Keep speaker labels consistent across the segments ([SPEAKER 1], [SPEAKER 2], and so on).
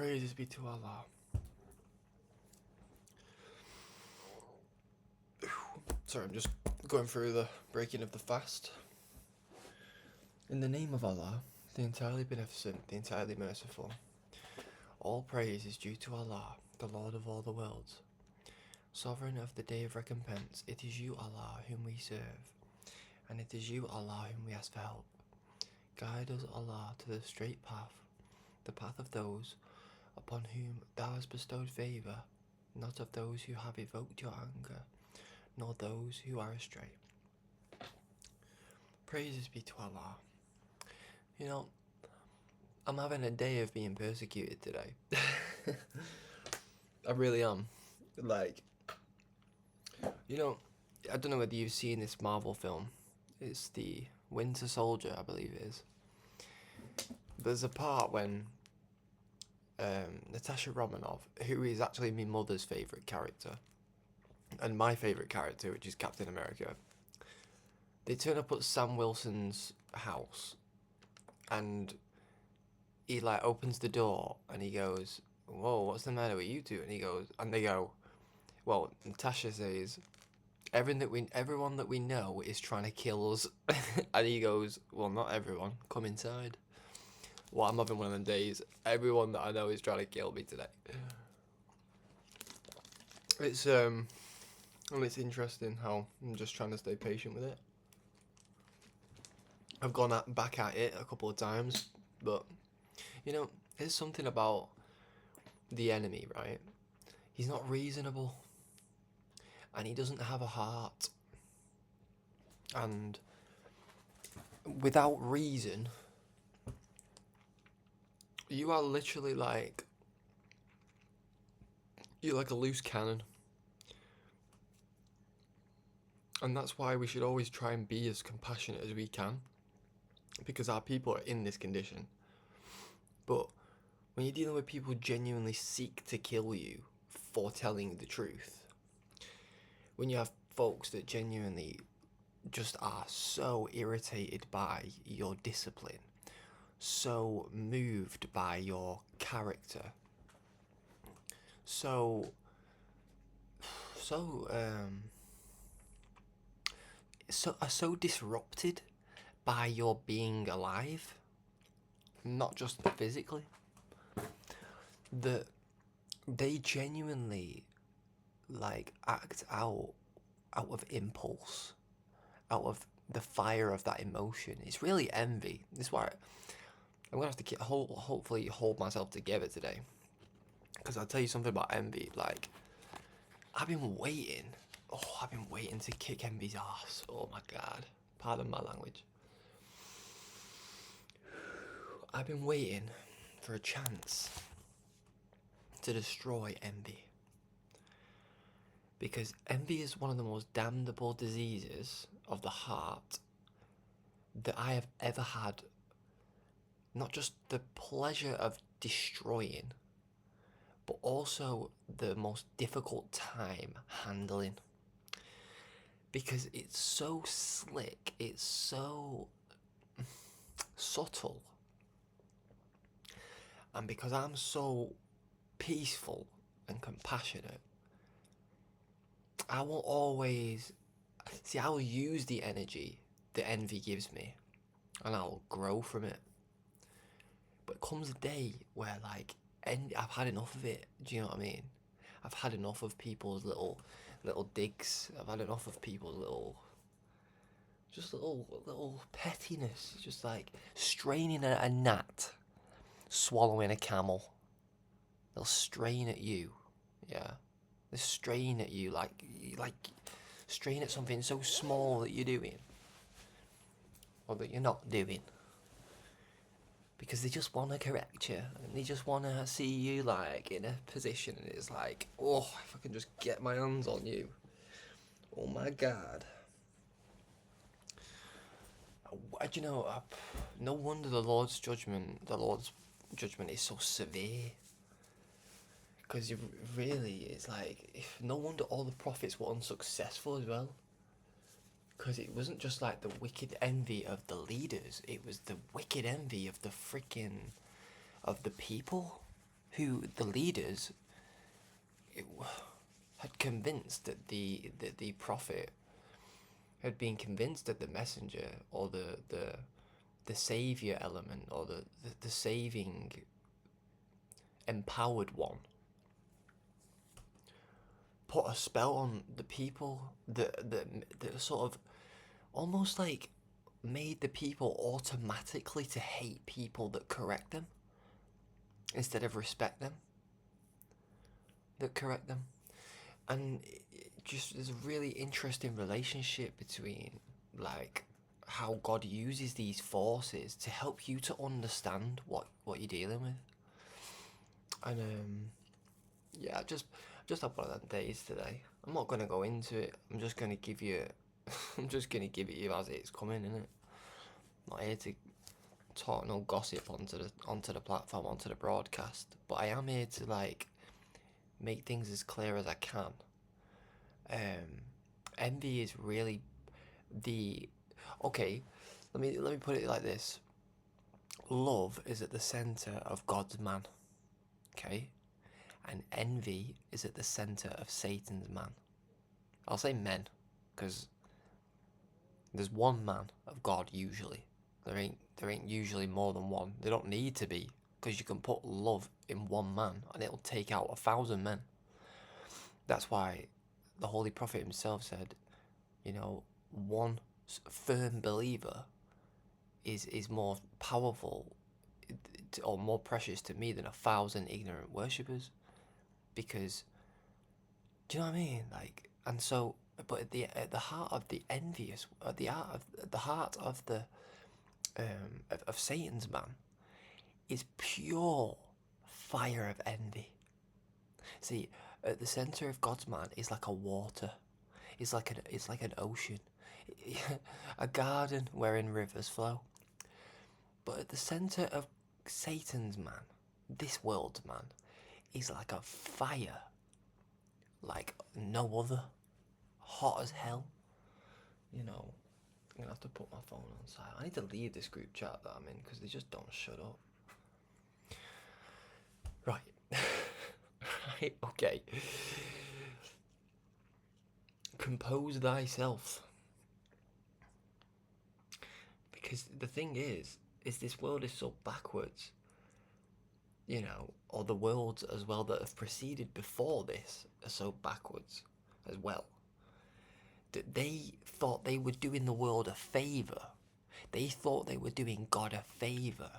[SPEAKER 1] Praises be to Allah. Sorry, I'm just going through the breaking of the fast. In the name of Allah, the entirely beneficent, the entirely merciful, all praise is due to Allah, the Lord of all the worlds. Sovereign of the day of recompense, it is you, Allah, whom we serve, and it is you, Allah, whom we ask for help. Guide us, Allah, to the straight path, the path of those upon whom Thou hast bestowed favour, not of those who have evoked your anger, nor those who are astray. Praises be to Allah. You know, I'm having a day of being persecuted today. I really am. Like, you know, I don't know whether you've seen this Marvel film. It's the Winter Soldier, I believe it is. There's a part when Natasha Romanoff, who is actually my mother's favourite character, and my favourite character, which is Captain America, they turn up at Sam Wilson's house, and he like opens the door, and he goes, "Whoa, what's the matter with you two?" And they go, well, Natasha says, everyone that we know is trying to kill us," and he goes, "Well, not everyone. Come inside." Well, I'm having one of them days. Everyone that I know is trying to kill me today. It's and it's interesting how I'm just trying to stay patient with it. I've gone back at it a couple of times, but you know, there's something about the enemy, right? He's not reasonable, and he doesn't have a heart, and without reason, you are literally like, you're like a loose cannon. And that's why we should always try and be as compassionate as we can, because our people are in this condition. But when you're dealing with people who genuinely seek to kill you for telling the truth, when you have folks that genuinely just are so irritated by your discipline, so moved by your character, so disrupted by your being alive, not just physically, that they genuinely like act out of impulse, out of the fire of that emotion. It's really envy. This is why I'm gonna have to hopefully hold myself together today, because I'll tell you something about envy. Like, I've been waiting to kick envy's ass. Oh my god, pardon my language. I've been waiting for a chance to destroy envy, because envy is one of the most damnable diseases of the heart that I have ever had. Not just the pleasure of destroying, but also the most difficult time handling, because it's so slick, it's so subtle, and because I'm so peaceful and compassionate, I will always I will use the energy that envy gives me, and I'll grow from it. But comes a day where, like, I've had enough of it. Do you know what I mean? I've had enough of people's little digs. I've had enough of people's little pettiness. Just like straining at a gnat, swallowing a camel. They'll strain at you, yeah. They strain at you like strain at something so small that you're doing, or that you're not doing, because they just want to correct you, and they just want to see you like in a position, and it's like, oh, if I can just get my hands on you, oh my god. Do you know, no wonder the Lord's judgment is so severe, because really, it's like, no wonder all the prophets were unsuccessful as well. Because it wasn't just like the wicked envy of the leaders, it was the wicked envy of the people. who the leaders had convinced that the prophet had been convinced that the messenger or the savior element or the saving empowered one put a spell on the people that sort of almost like made the people automatically to hate people that correct them instead of respect them that correct them. And it just there's a really interesting relationship between like how God uses these forces to help you to understand what you're dealing with. And yeah, just had one of them days today. I'm not gonna go into it. I'm just gonna give you I'm just gonna give it you as it's coming, innit? I'm not here to talk no gossip onto the platform, onto the broadcast. But I am here to like make things as clear as I can. Envy is really the okay. Let me put it like this. Love is at the center of God's man, okay, and envy is at the center of Satan's man. I'll say men, because there's one man of God usually. There ain't usually more than one. They don't need to be, because you can put love in one man and it'll take out 1,000 men. That's why the Holy Prophet himself said, you know, one firm believer is more powerful or more precious to me than 1,000 ignorant worshippers, because do you know what I mean? Like, and so, but at the heart of the envious, at the heart of the of Satan's man is pure fire of envy. See, at the center of God's man is like a water. It's like an ocean, a garden wherein rivers flow. But at the center of Satan's man, this world's man, is like a fire, like no other, hot as hell. You know, I'm gonna have to put my phone on silent. I need to leave this group chat that I'm in because they just don't shut up. Right. Right, okay. Compose thyself. Because the thing is this world is so backwards, you know, or the worlds as well that have preceded before this are so backwards as well, that they thought they were doing the world a favour. They thought they were doing God a favour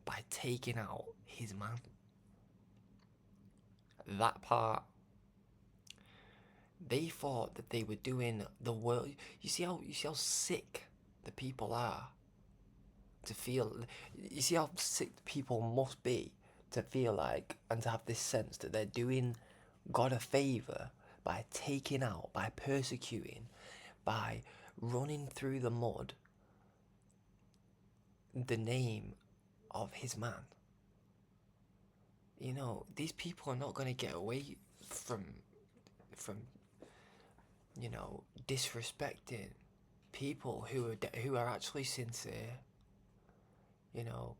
[SPEAKER 1] by taking out his man. That part. They thought that they were doing the world. You see how sick the people are to feel. You see how sick the people must be to feel like and to have this sense that they're doing God a favour by taking out, by persecuting, by running through the mud the name of his man. You know, these people are not going to get away from you know, disrespecting people who are actually sincere. You know,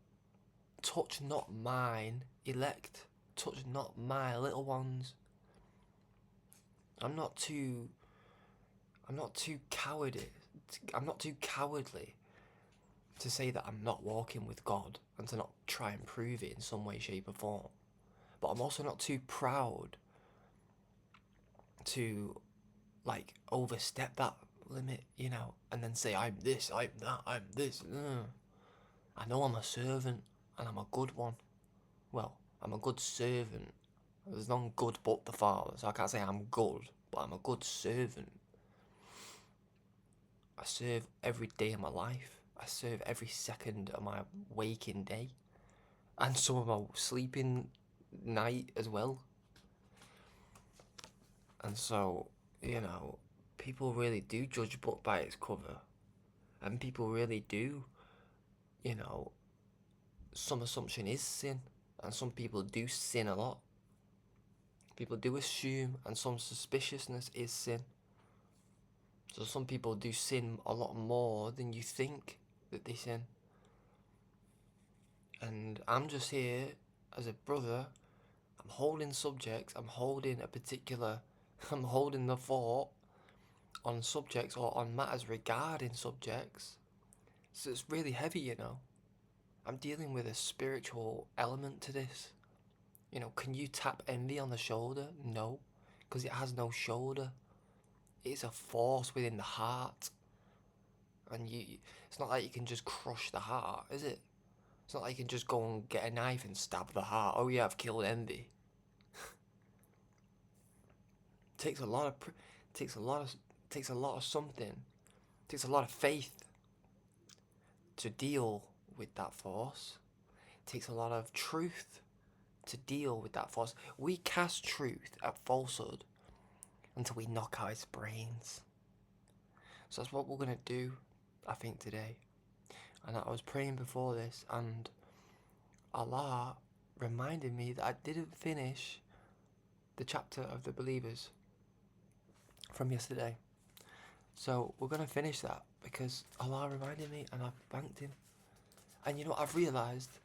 [SPEAKER 1] touch not mine elect, touch not my little ones. I'm not too cowardly. I'm not too cowardly to say that I'm not walking with God and to not try and prove it in some way, shape, or form. But I'm also not too proud to like overstep that limit, you know, and then say I'm this, I'm that, I'm this. I know I'm a servant and I'm a good one. Well, I'm a good servant. There's none good but the Father, so I can't say I'm good, but I'm a good servant. I serve every day of my life. I serve every second of my waking day, and some of my sleeping night as well. And so, you know, people really do judge a book by its cover, and people really do, you know, some assumption is sin, and some people do sin a lot. People do assume, and some suspiciousness is sin. So some people do sin a lot more than you think that they sin. And I'm just here as a brother I'm holding subjects, I'm holding I'm holding the fort on subjects or on matters regarding subjects. So it's really heavy, you know. I'm dealing with a spiritual element to this. You know, can you tap envy on the shoulder? No, because it has no shoulder. It's a force within the heart. And it's not like you can just crush the heart, is it? It's not like you can just go and get a knife and stab the heart. Oh yeah, I've killed envy. Takes a lot of takes a lot of takes a lot of something. Takes a lot of faith to deal with that force. It takes a lot of truth to deal with that force. We cast truth at falsehood until we knock out its brains. So that's what we're gonna do, I think, today. And I was praying before this, and Allah reminded me that I didn't finish the chapter of the believers from yesterday. So we're going to finish that because Allah reminded me and I thanked Him. And you know, I've realised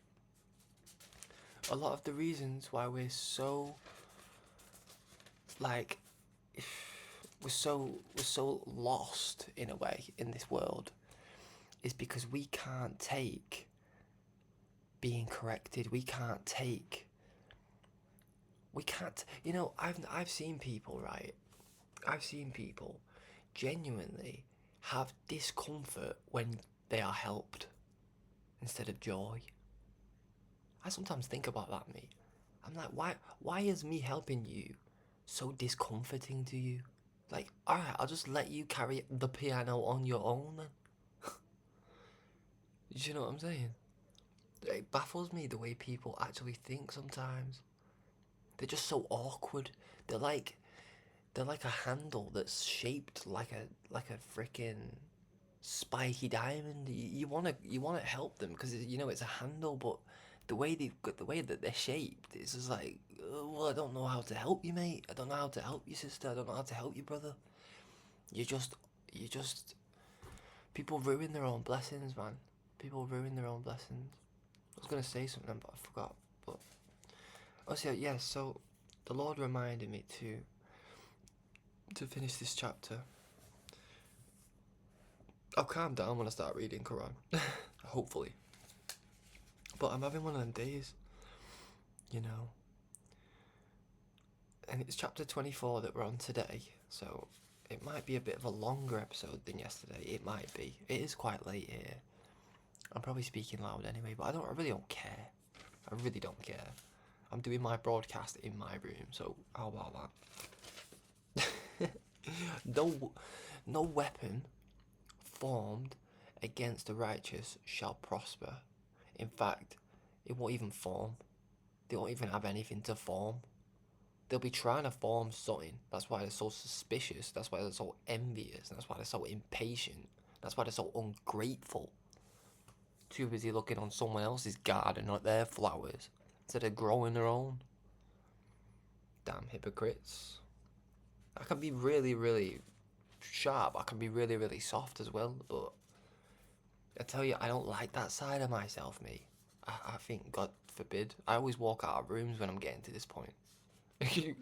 [SPEAKER 1] a lot of the reasons why we're so, like, we're so lost in a way in this world is because we can't take being corrected. We can't, you know, I've seen people, right? I've seen people genuinely have discomfort when they are helped instead of joy. I sometimes think about that, me. I'm like, why is me helping you so discomforting to you? Like, alright, I'll just let you carry the piano on your own then. You know what I'm saying? It baffles me the way people actually think sometimes. They're just so awkward. They're like a handle that's shaped like a freaking spiky diamond. You wanna help them because you know it's a handle, but the way that they're shaped, it's just like, well, I don't know how to help you, mate. I don't know how to help you, sister. I don't know how to help you, brother. You just people ruin their own blessings, man. People ruin their own blessings. I was gonna say something, but I forgot. But also, yeah. So the Lord reminded me to finish this chapter. I'll calm down when I start reading Quran. Hopefully. But I'm having one of them days, you know. And it's chapter 24 that we're on today, so it might be a bit of a longer episode than yesterday. It might be. It is quite late here. I'm probably speaking loud anyway, but I really don't care. I really don't care. I'm doing my broadcast in my room, so how about that? No weapon formed against the righteous shall prosper. In fact, it won't even form. They won't even have anything to form. They'll be trying to form something. That's why they're so suspicious. That's why they're so envious. That's why they're so impatient. That's why they're so ungrateful. Too busy looking on someone else's garden or their flowers instead of growing their own. Damn hypocrites. I can be really, really sharp. I can be really, really soft as well, but I tell you, I don't like that side of myself, mate. I think, God forbid, I always walk out of rooms when I'm getting to this point. I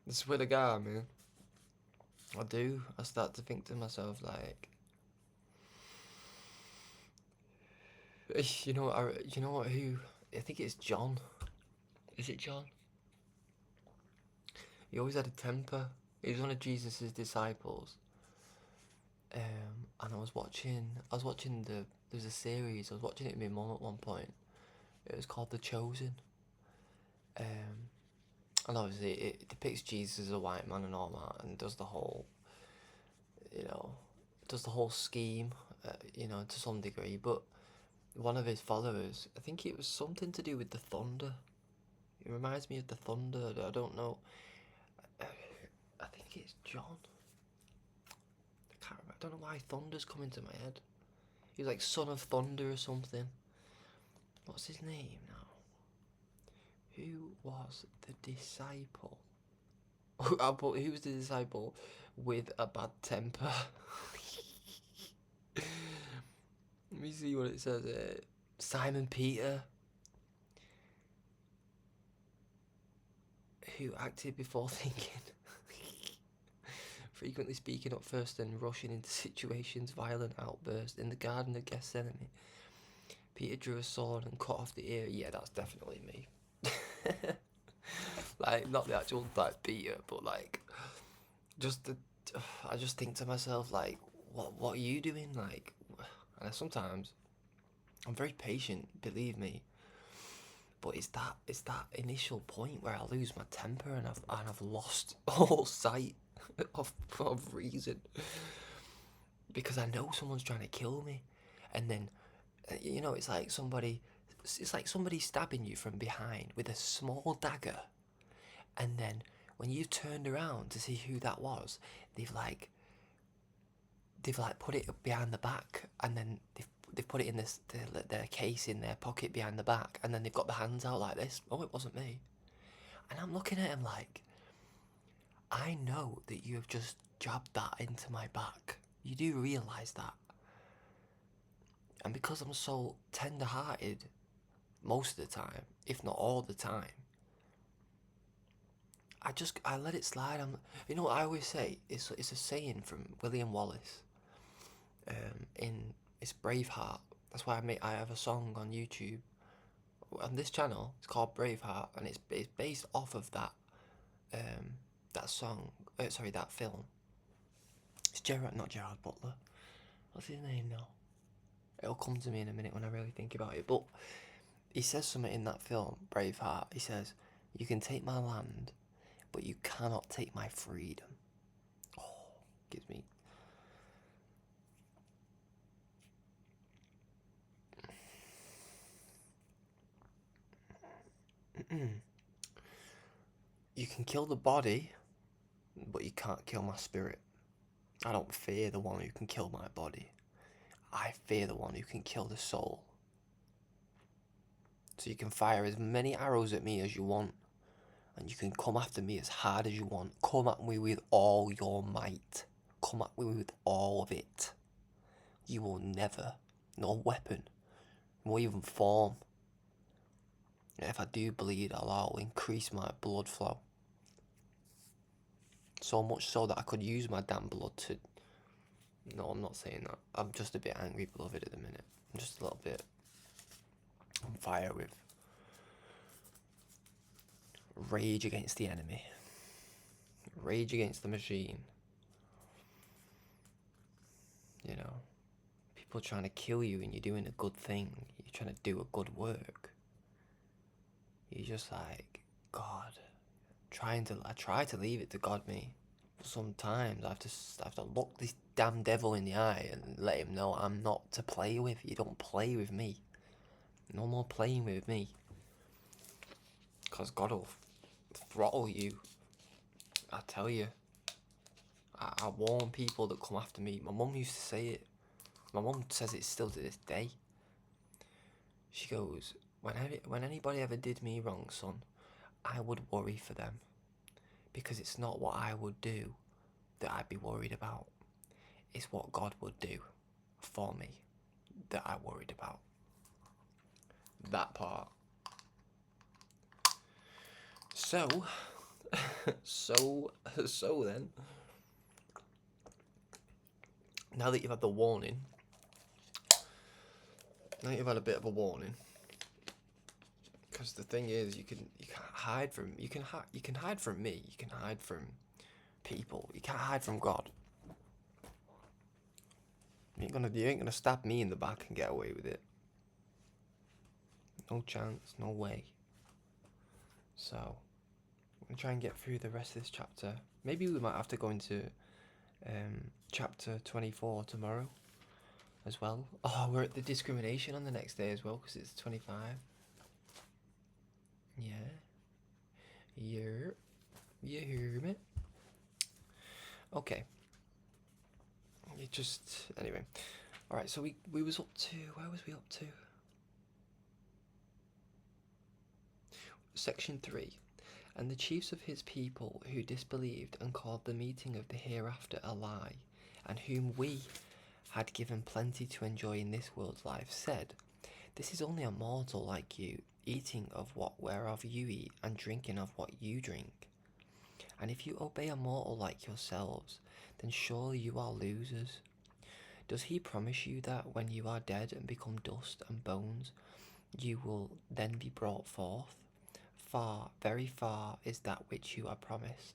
[SPEAKER 1] swear to God, man. I do. I start to think to myself, like, you know what? Who? I think it's John. Is it John? He always had a temper. He was one of Jesus's disciples. And I was watching there's a series. I was watching it with my mum at one point. It was called The Chosen. And obviously it depicts Jesus as a white man and all that, and does the whole, scheme, to some degree. But one of his followers, I think it was something to do with the thunder. It reminds me of the thunder. I don't know. I think it's John. I can't remember. I don't know why thunder's coming to my head. He's like son of thunder or something. What's his name now? Who was the disciple? Who was the disciple with a bad temper? Let me see what it says. Simon Peter. who acted before thinking, frequently speaking up first and rushing into situations, violent outburst in the Garden of Gethsemane. Peter drew a sword and cut off the ear. Yeah, that's definitely me. Like, not the actual, like, Peter, but, like, just the, I just think to myself, like, what are you doing? Like, and sometimes, I'm very patient, believe me, but it's that initial point where I lose my temper and I've lost all sight of reason, because I know someone's trying to kill me, and then, you know, it's like somebody stabbing you from behind with a small dagger, and then when you've turned around to see who that was, they've put it behind the back, and then they've put it in their case in their pocket behind the back, and then they've got the hands out like this. Oh, it wasn't me. And I'm looking at him like, I know that you have just jabbed that into my back. You do realise that. And because I'm so tender-hearted most of the time, if not all the time, I let it slide. You know what I always say? It's a saying from William Wallace. It's Braveheart. That's why I have a song on YouTube, on this channel. It's called Braveheart, and it's based off of that song. That film. It's not Gerard Butler. What's his name now? It'll come to me in a minute when I really think about it. But he says something in that film, Braveheart. He says, "You can take my land, but you cannot take my freedom." Oh, gives me. You can kill the body, but you can't kill my spirit. I don't fear the one who can kill my body. I fear the one who can kill the soul. So you can fire as many arrows at me as you want, and you can come after me as hard as you want. Come at me with all your might. Come at me with all of it. You will never, no weapon, will even form. And if I do bleed, Allah will increase my blood flow. So much so that I could use my damn blood to... No, I'm not saying that. I'm just a bit angry, beloved, at the minute. I'm just a little bit on fire with rage against the enemy. Rage against the machine. You know, people trying to kill you and you're doing a good thing. You're trying to do a good work. You're just like, God. I try to leave it to God, me. But sometimes I have to look this damn devil in the eye and let him know I'm not to play with. You don't play with me. No more playing with me. Because God will throttle you. I tell you. I warn people that come after me. My mum used to say it. My mum says it still to this day. She goes, when anybody ever did me wrong, son, I would worry for them. Because it's not what I would do that I'd be worried about. It's what God would do for me that I worried about. That part. So then, now that you've had the warning, now you've had a bit of a warning, because the thing is, you can't hide from me. You can hide from people. You can't hide from God. You ain't gonna stab me in the back and get away with it. No chance, no way. So, I'm gonna try and get through the rest of this chapter. Maybe we might have to go into chapter 24 tomorrow as well. Oh, we're at the discrimination on the next day as well, because it's 25. Yeah. You hear me? Okay. Anyway. Alright, so we was up to, where was we up to? Section 3. And the chiefs of his people who disbelieved and called the meeting of the hereafter a lie, and whom we had given plenty to enjoy in this world's life, said, "This is only a mortal like you, eating of what whereof you eat, and drinking of what you drink. And if you obey a mortal like yourselves, then surely you are losers. Does he promise you that when you are dead and become dust and bones, you will then be brought forth? Far, very far is that which you are promised.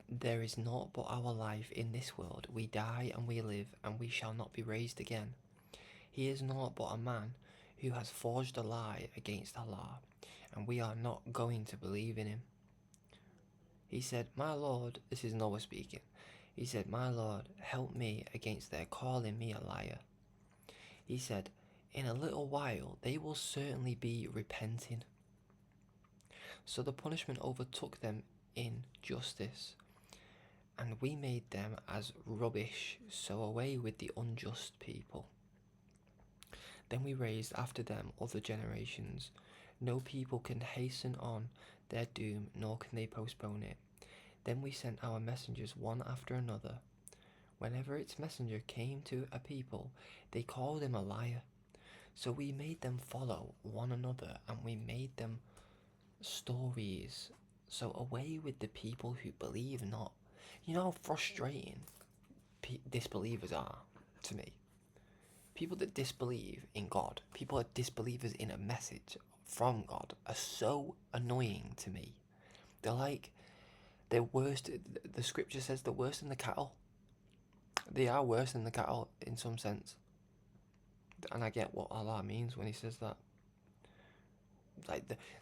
[SPEAKER 1] There is naught but our life in this world. We die and we live, and we shall not be raised again. He is naught but a man who has forged a lie against Allah, and we are not going to believe in him. He said, my Lord, this is Noah speaking. He said, my Lord, help me against their calling me a liar. He said, in a little while they will certainly be repenting. So the punishment overtook them in justice, and we made them as rubbish, so away with the unjust people. Then we raised after them other generations. No people can hasten on their doom, nor can they postpone it. Then we sent our messengers one after another. Whenever its messenger came to a people, they called him a liar. So we made them follow one another, and we made them stories. So away with the people who believe not. You know how frustrating disbelievers are to me. People that disbelieve in God, people that disbelievers in a message from God, are so annoying to me. They're like, they're worse. The scripture says they're worse than the cattle. They are worse than the cattle in some sense. And I get what Allah means when he says that.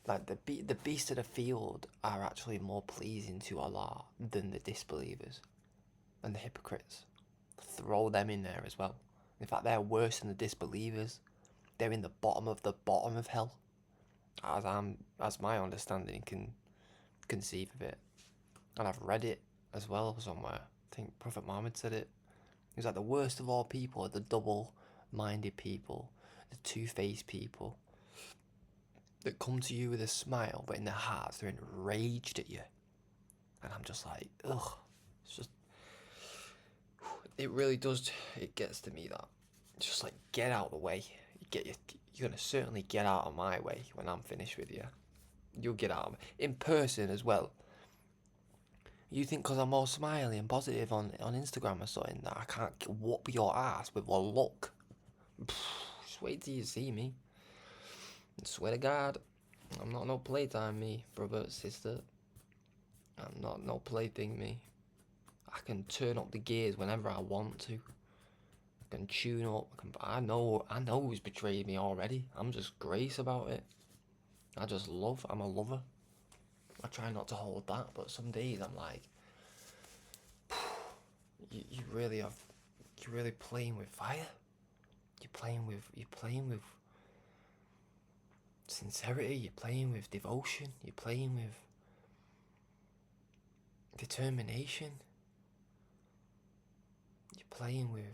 [SPEAKER 1] The beasts of the field are actually more pleasing to Allah than the disbelievers and the hypocrites. Throw them in there as well. In fact, they're worse than the disbelievers. They're in the bottom of hell, as my understanding can conceive of it. And I've read it as well somewhere. I think Prophet Muhammad said it. He was like, the worst of all people are the double-minded people, the two-faced people that come to you with a smile, but in their hearts they're enraged at you. And I'm just like, ugh. It's just, it really does. It gets to me that. It's just like, get out of the way. You're gonna certainly get out of my way when I'm finished with you. You'll get out of in person as well. You think because I'm all smiley and positive on Instagram or something that I can't whoop your ass with one look? Just wait till you see me. I swear to God, I'm not no playtime, me, brother, sister. I'm not no plaything, me. I can turn up the gears whenever I want to. I can tune up. I know who's betrayed me already. I'm just grace about it. I'm a lover. I try not to hold that, but some days I'm like, you really have, you're really playing with fire. You're playing with sincerity. You're playing with devotion. You're playing with determination. You're playing with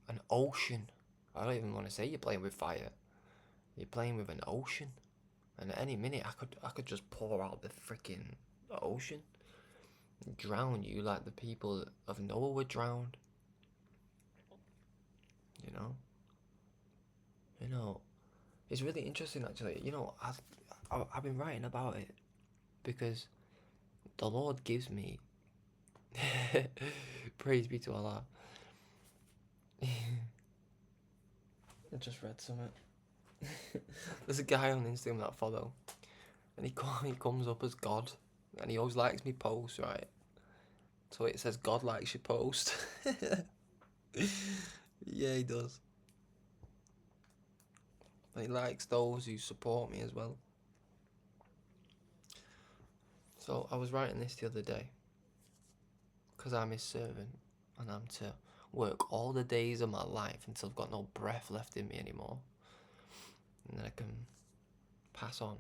[SPEAKER 1] an ocean. I don't even want to say you're playing with fire. You're playing with an ocean. And at any minute, I could just pour out the freaking ocean, drown you like the people of Noah were drowned. You know, it's really interesting actually. You know, I've been writing about it because the Lord gives me. Praise be to Allah. I just read something. There's a guy on Instagram that I follow, and he comes up as God, and he always likes me posts, right? So it says God likes your post. Yeah, he does. And he likes those who support me as well. So I was writing this the other day, because I'm his servant, and I'm to work all the days of my life until I've got no breath left in me anymore, and then I can pass on.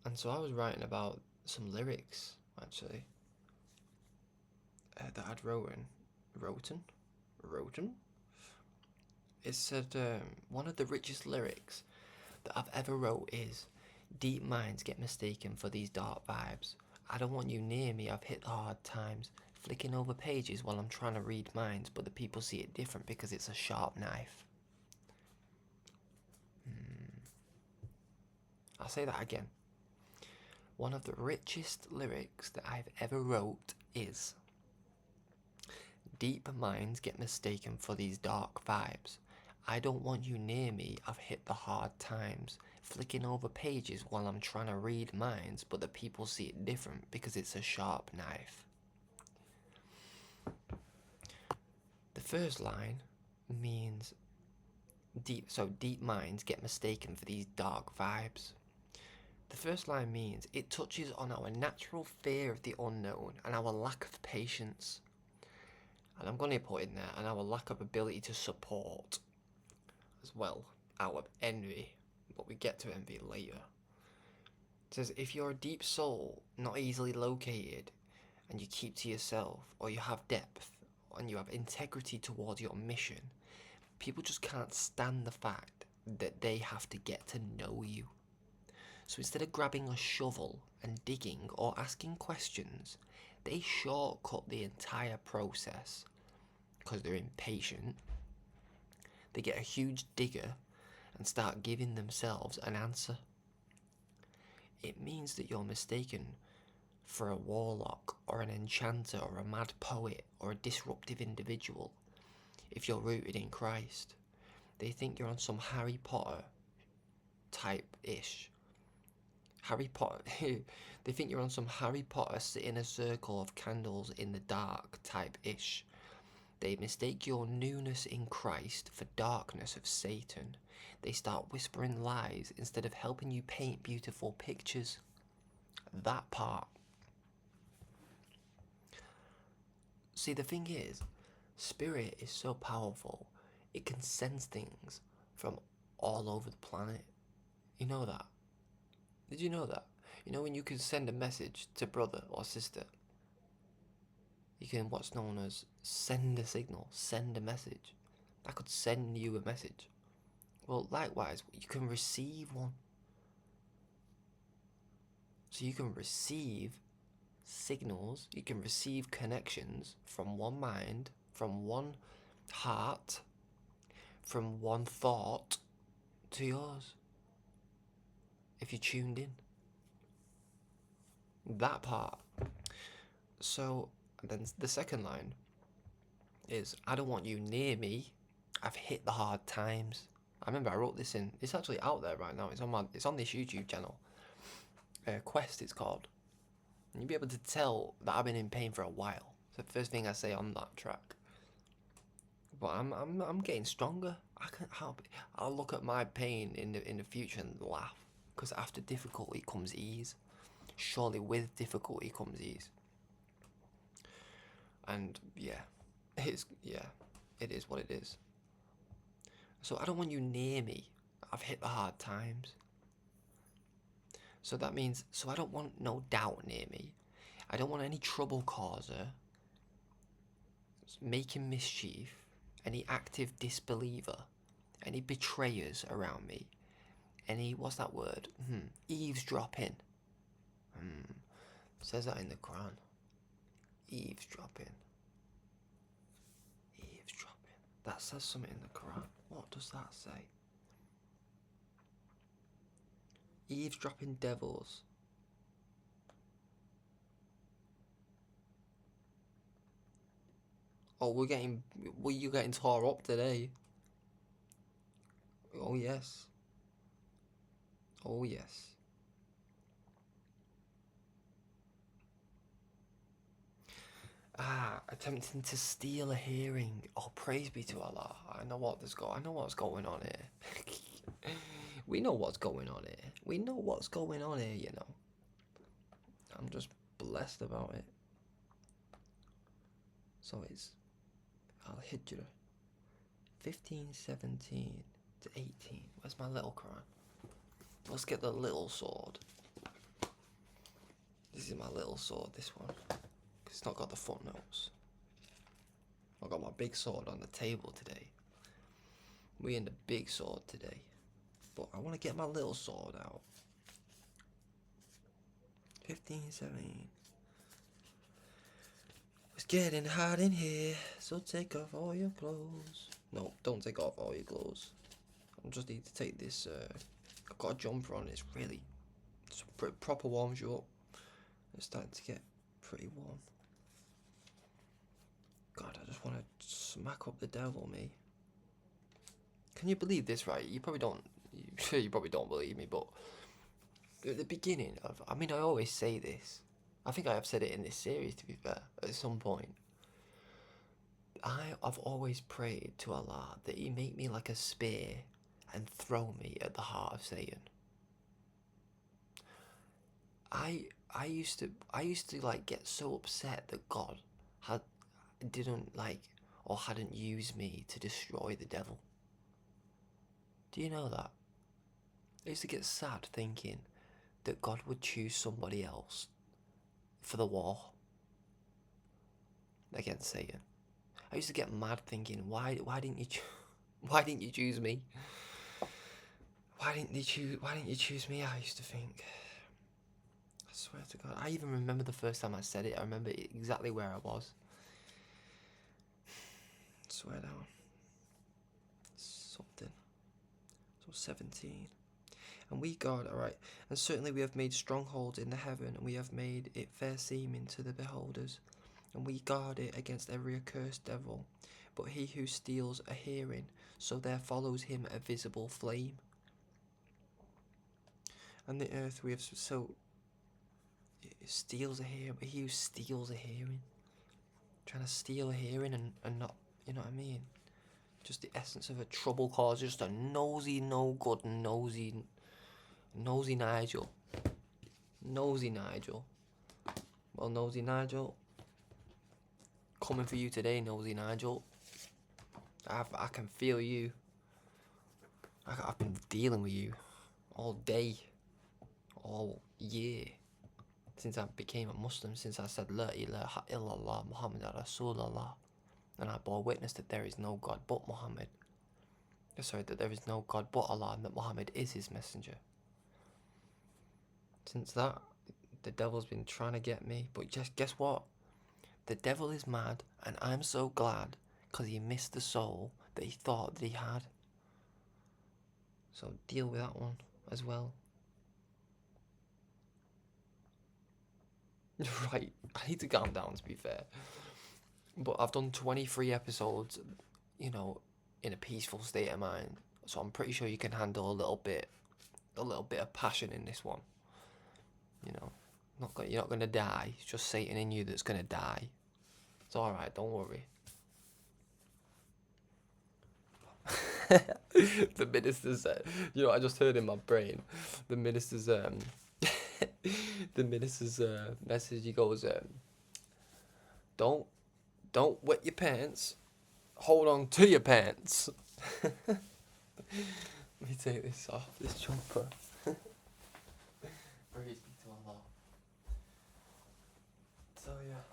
[SPEAKER 1] And so I was writing about some lyrics, actually, that I'd written. It said, one of the richest lyrics that I've ever wrote is, deep minds get mistaken for these dark vibes. I don't want you near me, I've hit the hard times. Flicking over pages while I'm trying to read minds, but the people see it different because it's a sharp knife. I'll say that again. One of the richest lyrics that I've ever wrote is, deep minds get mistaken for these dark vibes. I don't want you near me, I've hit the hard times. Flicking over pages while I'm trying to read minds, but the people see it different because it's a sharp knife. The first line means deep minds get mistaken for these dark vibes. The first line means it touches on our natural fear of the unknown and our lack of patience. And I'm going to put in there, and our lack of ability to support as well, our envy, but we get to envy later. It says, if you're a deep soul, not easily located, and you keep to yourself, or you have depth, and you have integrity towards your mission, people just can't stand the fact that they have to get to know you. So instead of grabbing a shovel and digging or asking questions, they shortcut the entire process. Because they're impatient, they get a huge digger and start giving themselves an answer. It means that you're mistaken for a warlock or an enchanter or a mad poet or a disruptive individual if you're rooted in Christ. They think you're on some Harry Potter type-ish. Harry Potter. They think you're on some Harry Potter sit in a circle of candles in the dark type-ish. They mistake your newness in Christ for darkness of Satan. They start whispering lies instead of helping you paint beautiful pictures. That part. See, the thing is, spirit is so powerful, it can sense things from all over the planet. You know that? Did you know that? You know when you can send a message to brother or sister? You can what's known as send a signal, send a message. I could send you a message. Well, likewise, you can receive one. So you can receive signals, you can receive connections from one mind, from one heart, from one thought to yours. If you're tuned in. That part. So then the second line is, I don't want you near me, I've hit the hard times. I remember I wrote this in, it's actually out there right now, it's on this YouTube channel. Quest it's called. And you'll be able to tell that I've been in pain for a while. It's the first thing I say on that track. But I'm getting stronger. I can't help it. I'll look at my pain in the future and laugh. Because after difficulty comes ease. Surely with difficulty comes ease. And it is what it is. So I don't want you near me. I've hit the hard times. So that means, I don't want no doubt near me. I don't want any trouble causer, making mischief, any active disbeliever, any betrayers around me, any, what's that word? Eavesdropping. Says that in the Quran. Eavesdropping. Eavesdropping. That says something in the Quran. What does that say? Eavesdropping devils. Oh, you're getting tore up today. Oh yes. Oh yes. Attempting to steal a hearing. Oh, praise be to Allah. I know what's going on here. We know what's going on here. We know what's going on here, you know. I'm just blessed about it. So it's Al-Hijrah 1517 to 18. Where's my little Quran? Let's get the little sword. This is my little sword, this one. It's not got the footnotes. I've got my big sword on the table today. We in the big sword today. But I want to get my little sword out. 1517. It's getting hot in here, so take off all your clothes. No, don't take off all your clothes. I just need to take this, I've got a jumper on, it's proper warms you up. It's starting to get pretty warm. God, I just want to smack up the devil, me. Can you believe this, right? You probably don't. You probably don't believe me, but at the beginning of, I mean, I always say this. I think I have said it in this series, to be fair, at some point. I've always prayed to Allah that He make me like a spear and throw me at the heart of Satan. I used to like get so upset that God didn't like or hadn't used me to destroy the devil. Do you know that? I used to get sad thinking that God would choose somebody else for the war against Satan. I used to get mad thinking, why didn't you choose me? Why didn't you choose me? I used to think. I swear to God, I even remember the first time I said it. I remember exactly where I was. I swear down. Something. So 17. And we guard, alright, and certainly we have made strongholds in the heaven, and we have made it fair seeming to the beholders, and we guard it against every accursed devil. But he who steals a hearing, so there follows him a visible flame. And the earth we have so it steals a hearing, but he who steals a hearing, trying to steal a hearing and not, you know what I mean? Just the essence of a trouble cause, just a nosy, no good, nosy Nigel. Nosy Nigel. Well, Nosy Nigel, coming for you today, Nosy Nigel. I can feel you. I've been dealing with you all day, all year, since I became a Muslim, since I said La ilaha illallah Muhammad Rasulullah, and I bore witness that there is no God but Muhammad. Sorry, that there is no God but Allah, and that Muhammad is his messenger. Since that, the devil's been trying to get me, but just guess what? The devil is mad, and I'm so glad, because he missed the soul that he thought that he had. So deal with that one as well. Right, I need to calm down, to be fair. But I've done 23 episodes, you know, in a peaceful state of mind. So I'm pretty sure you can handle a little bit of passion in this one. You know, you're not gonna die. It's just Satan in you that's gonna die. It's all right. Don't worry. The minister said, you know, I just heard in my brain, the minister's message. He goes, don't wet your pants. Hold on to your pants. Let me take this off, this jumper. Praise be to Allah. So yeah.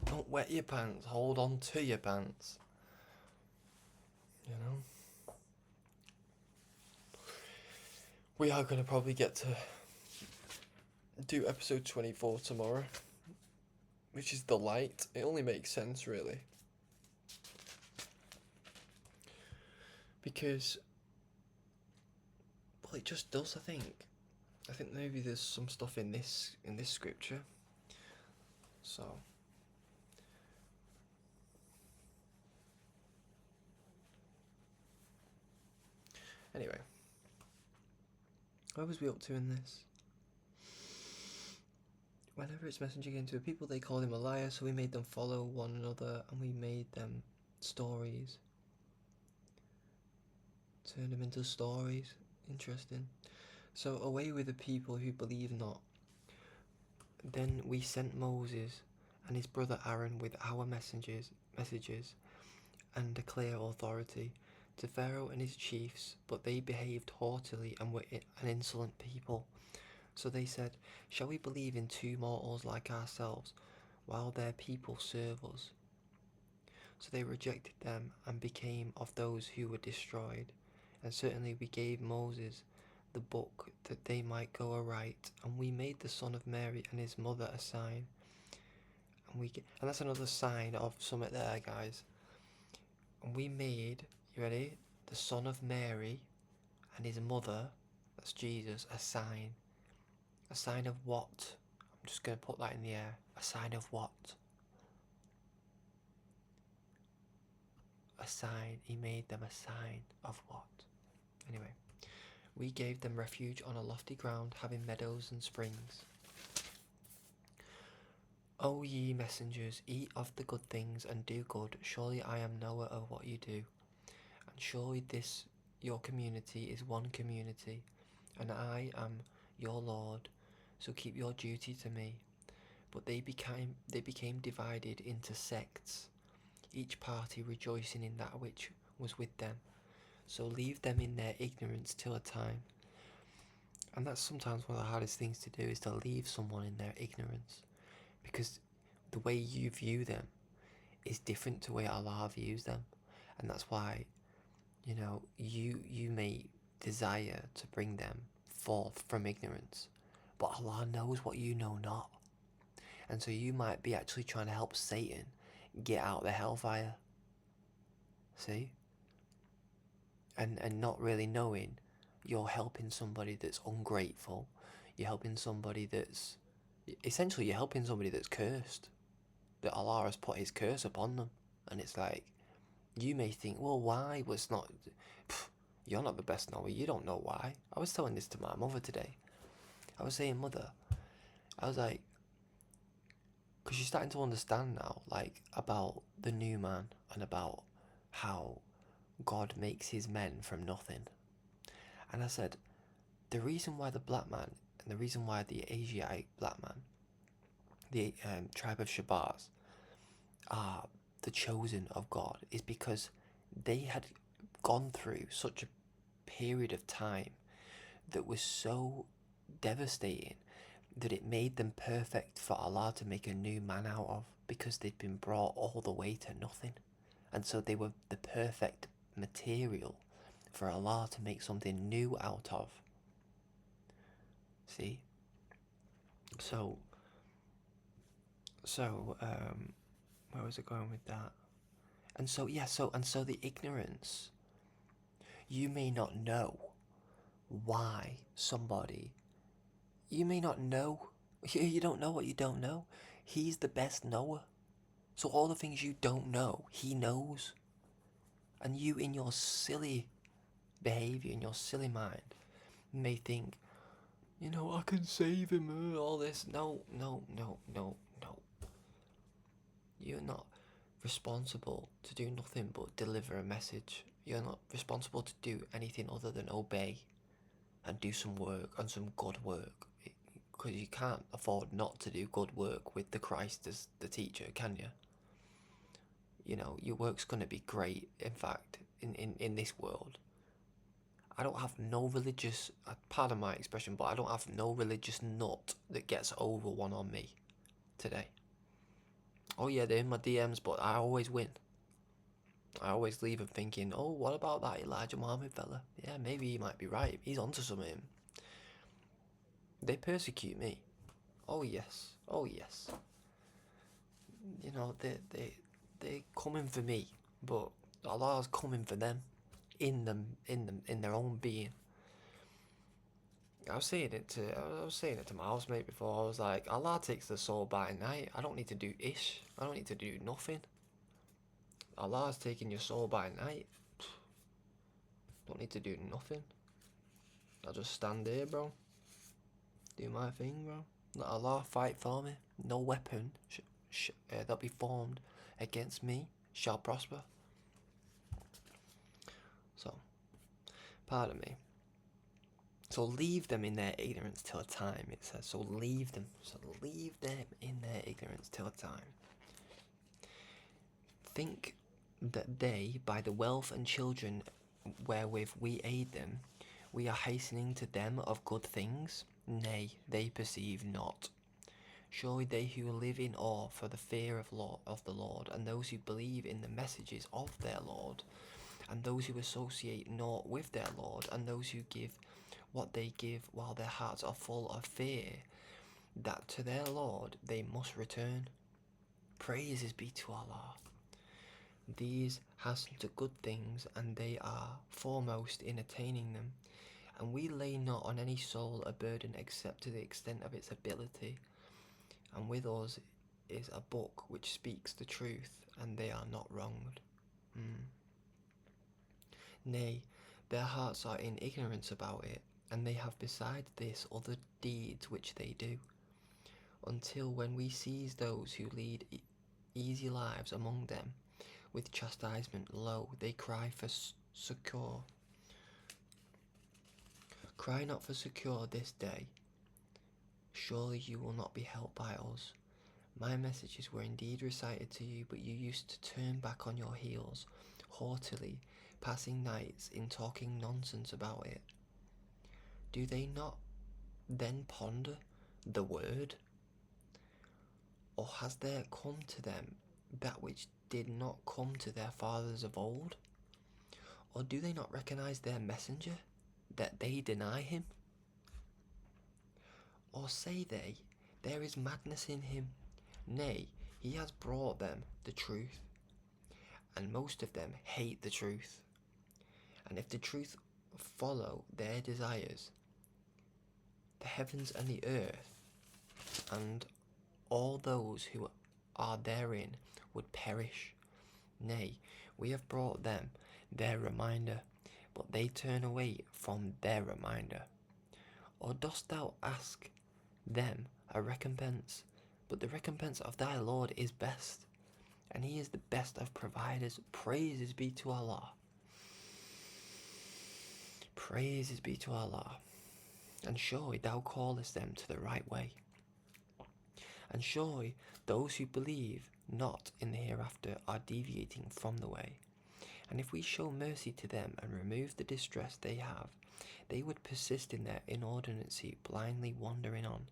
[SPEAKER 1] Don't wet your pants, hold on to your pants. You know? We are going to probably get to do episode 24 tomorrow, which is the light. It only makes sense, really. Because, well, it just does, I think. I think maybe there's some stuff in this scripture. So... Anyway, what was we up to in this? Whenever its messenger came to the people, they called him a liar, so we made them follow one another, and we made them stories. Turned them into stories. Interesting. So away with the people who believe not. Then we sent Moses and his brother Aaron with our messages, and a clear authority to Pharaoh and his chiefs, but they behaved haughtily and were an insolent people. So they said, shall we believe in two mortals like ourselves, while their people serve us? So they rejected them and became of those who were destroyed. And certainly we gave Moses the book that they might go aright, and we made the son of Mary and his mother a sign. And that's another sign of something there, guys. And we made, you ready? the son of Mary and his mother, that's Jesus, a sign. A sign of what? I'm just going to put that in the air. A sign of what? A sign. He made them a sign of what? Anyway, we gave them refuge on a lofty ground, having meadows and springs. O ye messengers, eat of the good things and do good. Surely I am knower of what you do. And surely this your community is one community, and I am your Lord, so keep your duty to me. But they became divided into sects, each party rejoicing in that which was with them. So leave them in their ignorance till a time. And that's sometimes one of the hardest things to do, is to leave someone in their ignorance, because the way you view them is different to the way Allah views them. And that's why, you know, you may desire to bring them forth from ignorance, but Allah knows what you know not. And so you might be actually trying to help Satan get out the hellfire. See? And not really knowing you're helping somebody that's ungrateful. You're helping somebody that's... Essentially, you're helping somebody that's cursed. That Allah has put his curse upon them. And it's like, you may think, well, why? Well, it's not... You're not the best knower. You don't know why. I was telling this to my mother today. I was saying, Mother, I was like... Because she's starting to understand now, like, about the new man and about how God makes his men from nothing. And I said, the reason why the black man, and the reason why the Asiatic black man, the tribe of Shabazz, are the chosen of God, is because they had gone through such a period of time that was so devastating that it made them perfect for Allah to make a new man out of, because they'd been brought all the way to nothing. And so they were the perfect material for Allah to make something new out of. See? So where was I going with that? And so, yeah, so the ignorance, you may not know why somebody, you may not know, you don't know what you don't know. He's the best knower. So all the things you don't know, he knows. And you, in your silly behaviour, in your silly mind, may think, you know, I can save him, all this. No. You're not responsible to do nothing but deliver a message. You're not responsible to do anything other than obey and do some work, and some good work. Because you can't afford not to do good work with the Christ as the teacher, can you? You know, your work's going to be great, in fact, in this world. I don't have no religious, pardon my expression, but I don't have no religious nut that gets over one on me today. Oh yeah, they're in my DMs, but I always win. I always leave them thinking, oh, what about that Elijah Muhammad fella? Yeah, maybe he might be right. He's onto something. They persecute me. Oh yes. You know, they're coming for me, but Allah's coming for them, in their own being. I was saying it to my housemate before. I was like, Allah takes the soul by night. I don't need to do ish. I don't need to do nothing. Allah's taking your soul by night. Don't need to do nothing. I'll just stand there, bro. Do my thing, bro. Let Allah fight for me. No weapon that'll be formed against me shall prosper. So, pardon me. So leave them in their ignorance till a time, it says. So leave them in their ignorance till a time. Think that they, by the wealth and children wherewith we aid them, we are hastening to them of good things? Nay, they perceive not. Surely they who live in awe for the fear of the Lord, and those who believe in the messages of their Lord, and those who associate naught with their Lord, and those who give what they give while their hearts are full of fear, that to their Lord they must return. Praises be to Allah. These hasten to good things, and they are foremost in attaining them. And we lay not on any soul a burden except to the extent of its ability. And with us is a book which speaks the truth, and they are not wronged. Nay, their hearts are in ignorance about it, and they have besides this other deeds which they do. Until when we seize those who lead easy lives among them, with chastisement, lo, they cry for succour. Cry not for succour this day. Surely you will not be helped by us. My messages were indeed recited to you, but you used to turn back on your heels, haughtily, passing nights in talking nonsense about it. Do they not then ponder the word? Or has there come to them that which did not come to their fathers of old? Or do they not recognize their messenger, that they deny him? Or say they, there is madness in him? Nay, he has brought them the truth, and most of them hate the truth. And if the truth follow their desires, the heavens and the earth, and all those who are therein would perish. Nay, we have brought them their reminder, but they turn away from their reminder. Or dost thou ask them a recompense? But the recompense of thy Lord is best, and he is the best of providers. Praises be to Allah. Praises be to Allah. And surely thou callest them to the right way. And surely those who believe not in the hereafter are deviating from the way. And if we show mercy to them and remove the distress they have, they would persist in their inordinacy, blindly wandering on.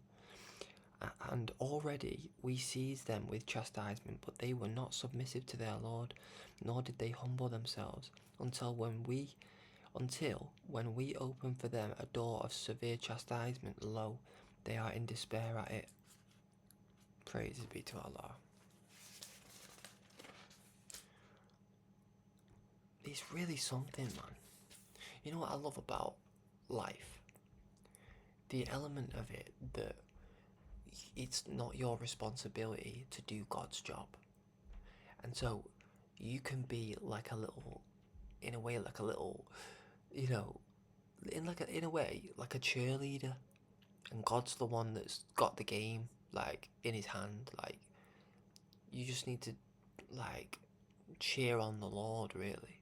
[SPEAKER 1] And already we seized them with chastisement, but they were not submissive to their Lord, nor did they humble themselves, until when we open for them a door of severe chastisement, lo, they are in despair at it. Praises be to Allah. It's really something, man. You know what I love about life? The element of it that it's not your responsibility to do God's job. And so you can be like a little, in a way, like a little, you know, in a way, like a cheerleader. And God's the one that's got the game, like, in his hand. Like, you just need to, like, cheer on the Lord, really.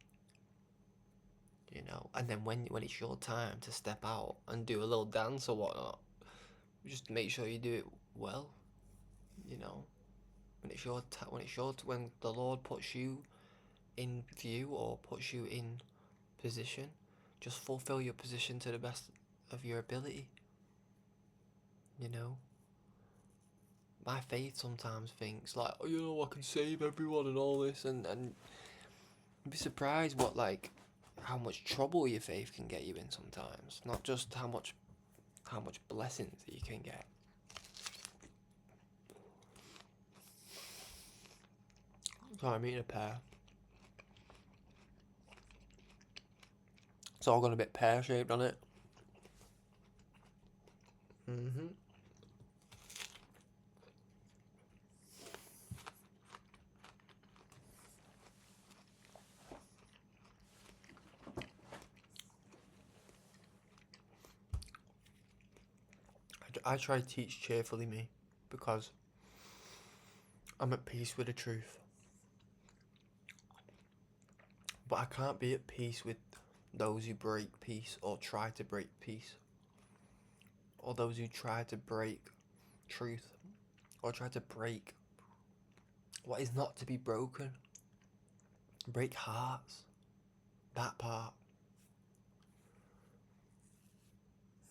[SPEAKER 1] You know, and then when it's your time to step out and do a little dance or whatnot, just make sure you do it well. You know, when the Lord puts you in view or puts you in position, just fulfill your position to the best of your ability. You know, my faith sometimes thinks like, oh, you know, I can save everyone and all this, and you'd be surprised what, like, how much trouble your faith can get you in sometimes. Not just how much blessings that you can get. So I'm eating a pear. It's all got a bit pear-shaped on it. I try to teach cheerfully, me, because I'm at peace with the truth. But I can't be at peace with those who break peace or try to break peace. Or those who try to break truth. Or try to break what is not to be broken. Break hearts. That part.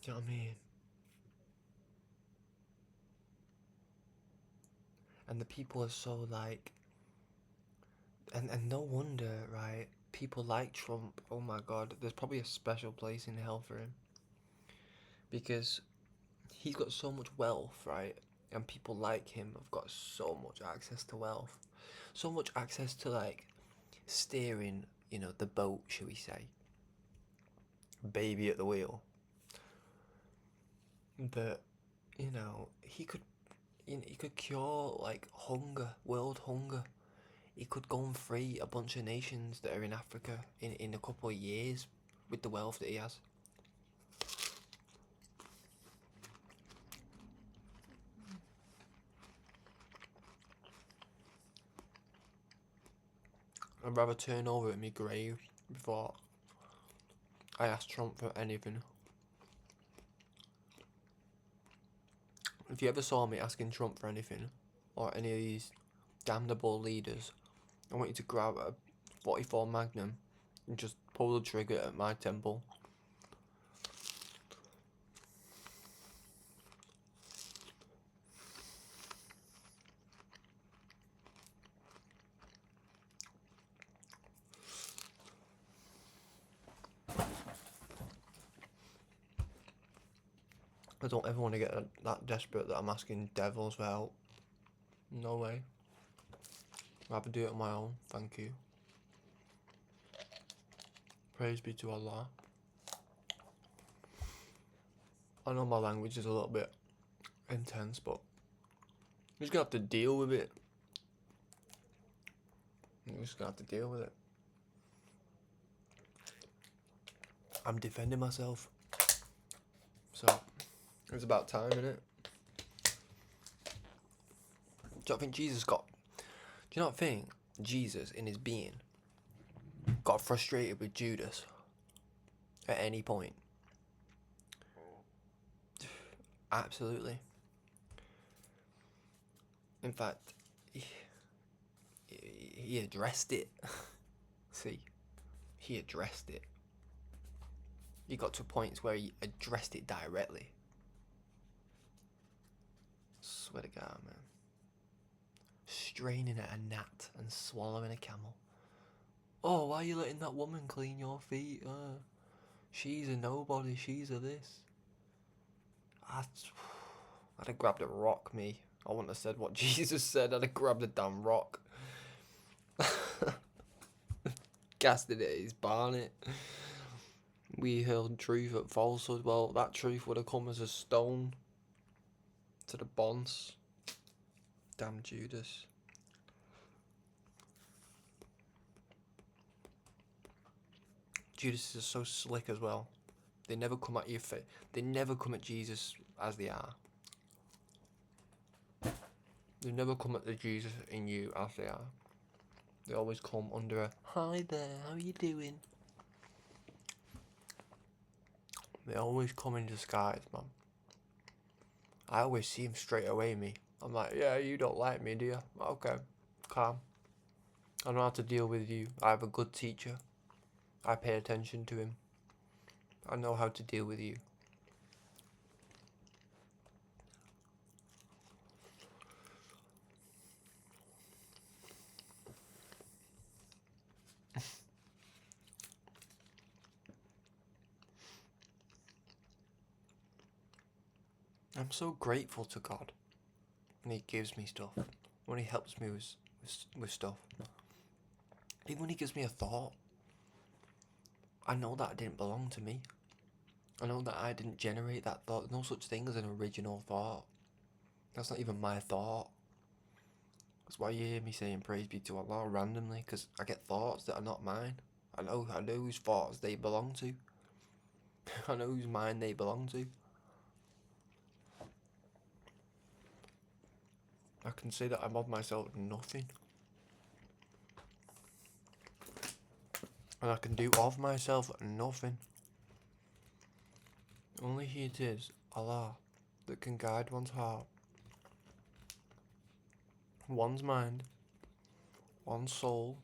[SPEAKER 1] Do you know what I mean? And the people are so like, and no wonder, right? People like Trump, oh my god, there's probably a special place in hell for him. Because he's got so much wealth, right? And people like him have got so much access to wealth. So much access to, like, steering, the boat, shall we say, baby at the wheel, that, he could cure, like, hunger, world hunger. He could go and free a bunch of nations that are in Africa in a couple of years with the wealth that he has. I'd rather turn over in my grave before I ask Trump for anything. If you ever saw me asking Trump for anything, or any of these damnable leaders, I want you to grab a 44 Magnum and just pull the trigger at my temple. I don't ever want to get that desperate that I'm asking devils for help. No way. I'd rather do it on my own, thank you. Praise be to Allah. I know my language is a little bit intense, but you're just gonna have to deal with it. You're just gonna have to deal with it. I'm defending myself. So, it's about time, innit? Do you not think Jesus, in his being, got frustrated with Judas at any point? Absolutely. In fact, he addressed it. See, he addressed it. He got to points where he addressed it directly. Swear to God, man. Straining at a gnat and swallowing a camel. Oh, why are you letting that woman clean your feet? She's a nobody, she's a this. I'd have grabbed a rock, me. I wouldn't have said what Jesus said, I'd have grabbed a damn rock. Cast it at his barnet. We held truth at falsehood. Well, that truth would have come as a stone to the bonds. Damn Judas. Judas is so slick as well. They never come at your face. They never come at Jesus as they are. They never come at the Jesus in you as they are. They always come under a, hi there, how you doing? They always come in disguise, man. I always see him straight away, me. I'm like, yeah, you don't like me, do you? Okay, calm. I know how to deal with you. I have a good teacher. I pay attention to him. I know how to deal with you. I'm so grateful to God when he gives me stuff, when he helps me with stuff. Even when he gives me a thought, I know that it didn't belong to me. I know that I didn't generate that thought. No such thing as an original thought. That's not even my thought. That's why you hear me saying praise be to Allah randomly, because I get thoughts that are not mine. I know whose thoughts they belong to. I know whose mind they belong to. I can say that I'm of myself nothing. And I can do of myself nothing. Only He it is, Allah, that can guide one's heart, one's mind, one's soul,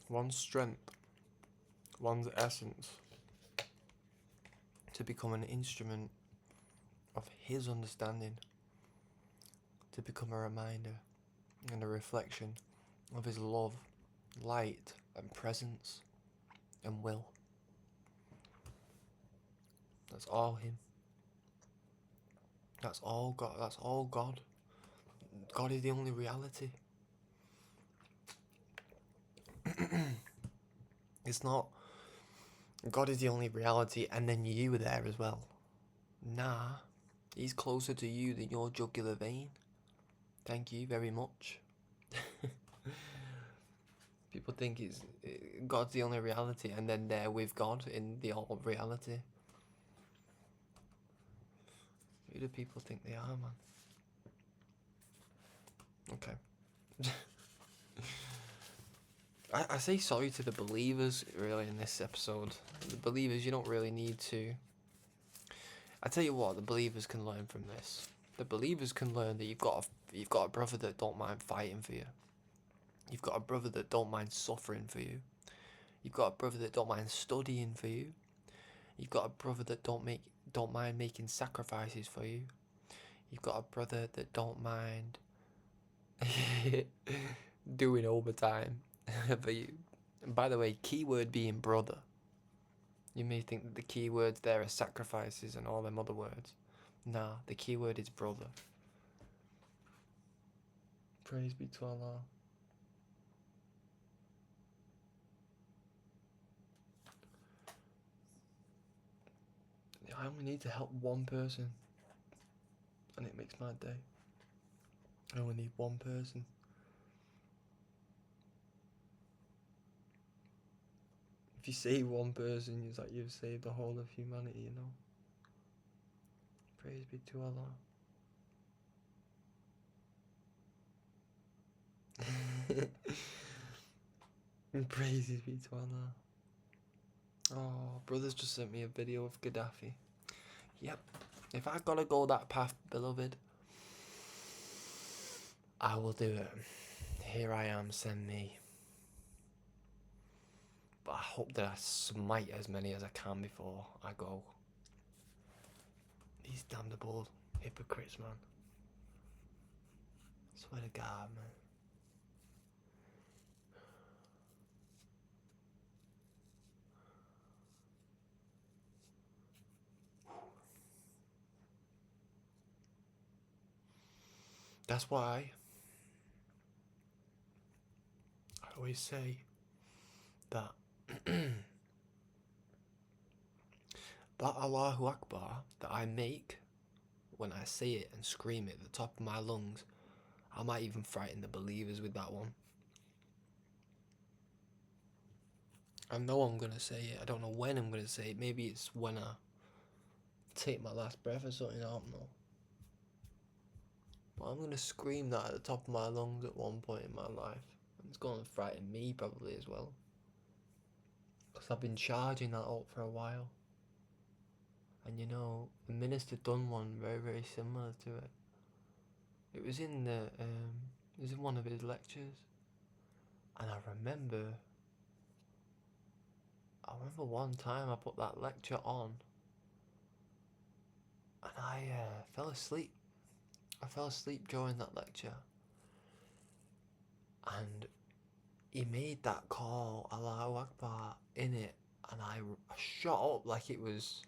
[SPEAKER 1] one's strength, one's essence, to become an instrument of His understanding, to become a reminder and a reflection of His love, light and presence and will. That's all Him. That's all God. That's all God. God is the only reality. It's not God is the only reality and then you were there as well. Nah, he's closer to you than your jugular vein. Thank you very much. People think God's the only reality and then they're with God in the all reality. Who do people think they are, man? Okay. I say sorry to the believers, really, in this episode. The believers, you don't really need to. I tell you what, the believers can learn from this. The believers can learn that you've got a brother that don't mind fighting for you. You've got a brother that don't mind suffering for you. You've got a brother that don't mind studying for you. You've got a brother that don't mind making sacrifices for you. You've got a brother that don't mind doing overtime for you. And by the way, keyword being brother. You may think that the key words there are sacrifices and all them other words. Nah, the key word is brother. Praise be to Allah. I only need to help one person and it makes my day. I only need one person. If you save one person, it's like you've saved the whole of humanity, you know. Praise be to Allah. Praises be to Allah. Oh, brother's just sent me a video of Gaddafi. Yep. If I gotta go that path, beloved, I will do it. Here I am, send me. But I hope that I smite as many as I can before I go. These damnable hypocrites, man. Swear to God, man. That's why I always say that that Allahu Akbar that I make when I say it and scream it at the top of my lungs, I might even frighten the believers with that one. I know I'm gonna say it. I don't know when I'm gonna say it. Maybe it's when I take my last breath or something. I don't know. But I'm gonna scream that at the top of my lungs at one point in my life. And it's gonna frighten me probably as well. Because I've been charging that up for a while. And you know, the minister done one very, very similar to it. It was in one of his lectures. And I remember one time I put that lecture on and I fell asleep. I fell asleep during that lecture. And he made that call, Allahu Akbar, in it. And I shot up like it was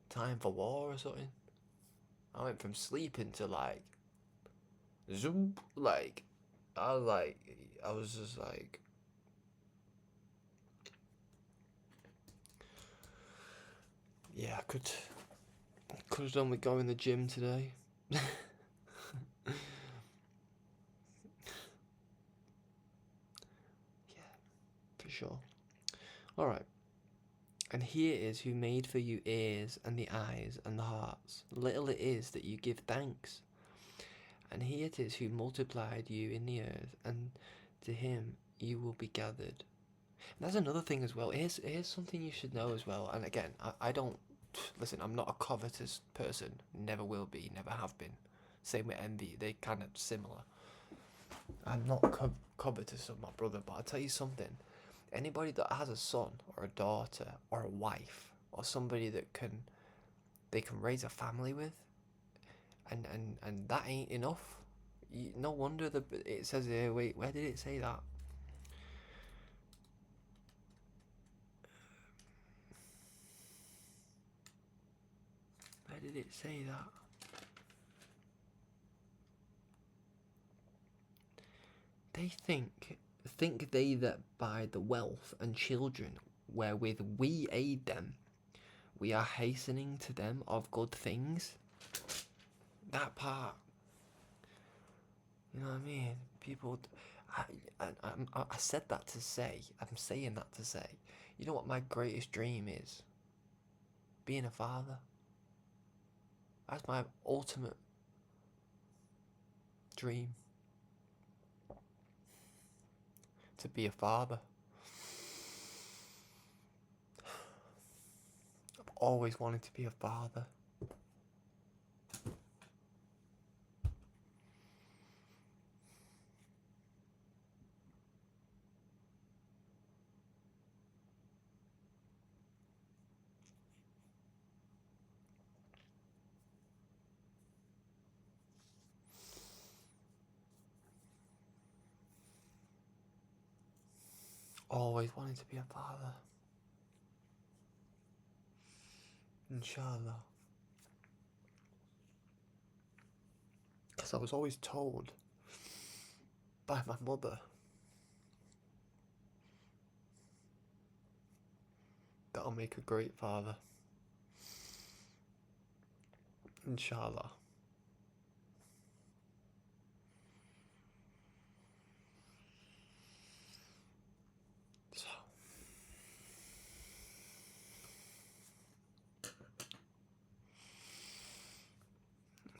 [SPEAKER 1] time for war or something. I went from sleeping to like, zoom, like, I was just like, yeah, I could have done with going to the gym today. Yeah, for sure. Alright. And he it is who made for you ears and the eyes and the hearts. Little it is that you give thanks. And he it is who multiplied you in the earth, and to him you will be gathered. And that's another thing as well. Here's something you should know as well. And again, I don't... Listen, I'm not a covetous person. Never will be, never have been. Same with envy. They're kind of similar. I'm not covetous of my brother, but I'll tell you something. Anybody that has a son or a daughter or a wife or somebody that they can raise a family with, and that ain't enough. No wonder it says here. Wait, where did it say that? Where did it say that? They think Think they that by the wealth and children wherewith we aid them, we are hastening to them of good things? That part. You know what I mean? People, I said that to say, I'm saying that to say, you know what my greatest dream is? Being a father. That's my ultimate dream. To be a father. I've always wanted to be a father. Always wanted to be a father. Inshallah. Because I was always told by my mother that I'll make a great father. Inshallah. So,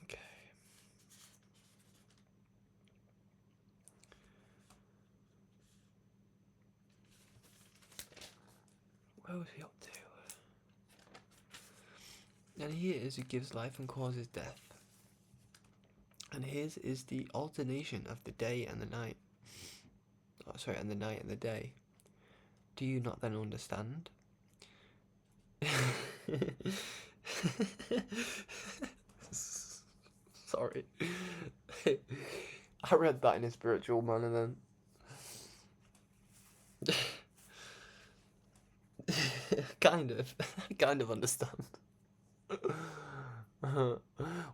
[SPEAKER 1] okay. Where was he up to? And he is who gives life and causes death. And his is the alternation of the day and the night. Oh, sorry, and the night and the day. Do you not then understand? Sorry. I read that in a spiritual manner then. kind of understand.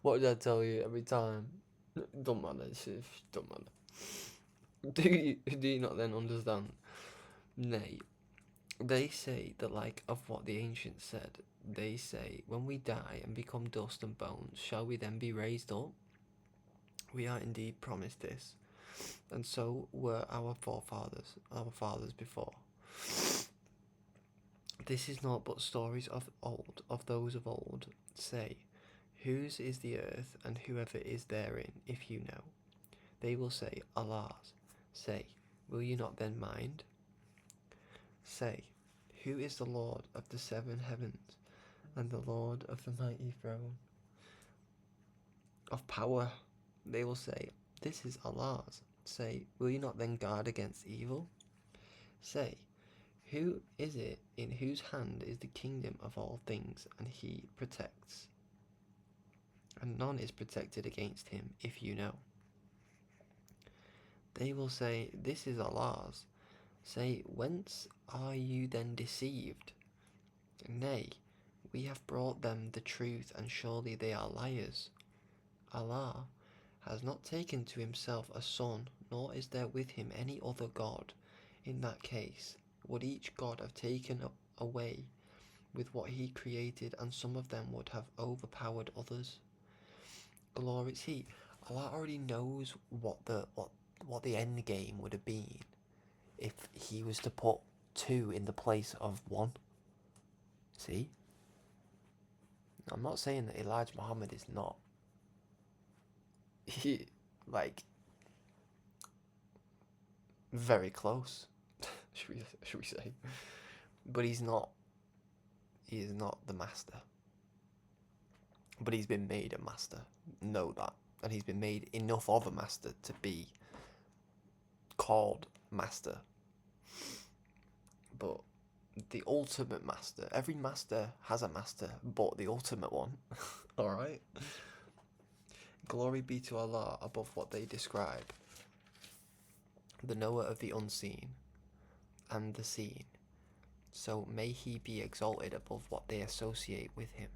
[SPEAKER 1] What did I tell you every time? Don't matter, don't matter. Do you not then understand? Nay, they say the like of what the ancients said. They say, when we die and become dust and bones, shall we then be raised up? We are indeed promised this, and so were our fathers before. This is not but stories of those of old. Say, whose is the earth, and whoever is therein, if you know? They will say, Allah's. Say, will you not then mind? Say, who is the Lord of the 7 heavens, and the Lord of the mighty throne of power? They will say, this is Allah's. Say, will you not then guard against evil? Say, who is it in whose hand is the kingdom of all things, and he protects? And none is protected against him, if you know. They will say, this is Allah's. Say, whence are you then deceived? Nay, we have brought them the truth, and surely they are liars. Allah has not taken to himself a son, nor is there with him any other God. In that case, would each God have taken away with what he created, and some of them would have overpowered others? Glory, see, Allah already knows what the end game would have been if he was to put 2 in the place of 1. See? I'm not saying that Elijah Muhammad is not. He, like, very close, should we say. But he is not the master. But he's been made a master. Know that. And he's been made enough of a master to be called master. But the ultimate master, every master has a master, but the ultimate one, alright? Glory be to Allah above what they describe, the knower of the unseen and the seen. So may he be exalted above what they associate with him.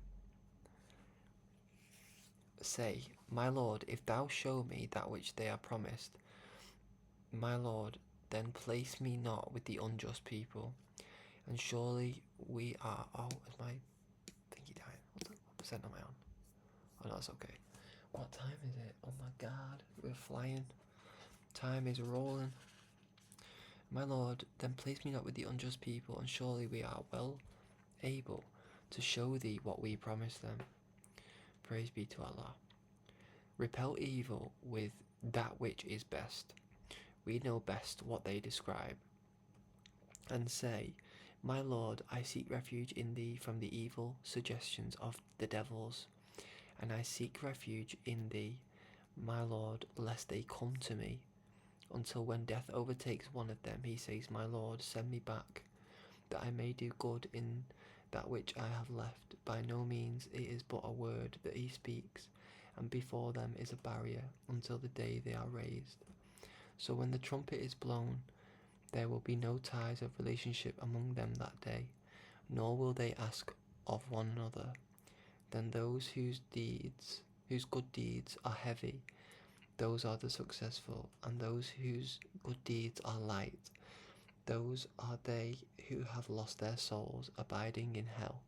[SPEAKER 1] Say, my Lord, if thou show me that which they are promised, my Lord, then place me not with the unjust people, and surely we are. Oh, is my thingy dying? What percent am I on? Oh no, it's okay. What time is it? Oh my God, we're flying. Time is rolling. My Lord, then place me not with the unjust people, and surely we are well able to show thee what we promised them. Praise be to Allah. Repel evil with that which is best. We know best what they describe. And say, My Lord, I seek refuge in thee from the evil suggestions of the devils, and I seek refuge in thee, my Lord, lest they come to me. Until when death overtakes one of them, he says, My Lord, send me back, that I may do good in that which I have left. By no means it is but a word that he speaks, and before them is a barrier until the day they are raised. So when the trumpet is blown, there will be no ties of relationship among them that day, nor will they ask of one another. Then those whose good deeds are heavy, those are the successful, and those whose good deeds are light, those are they who have lost their souls, abiding in hell.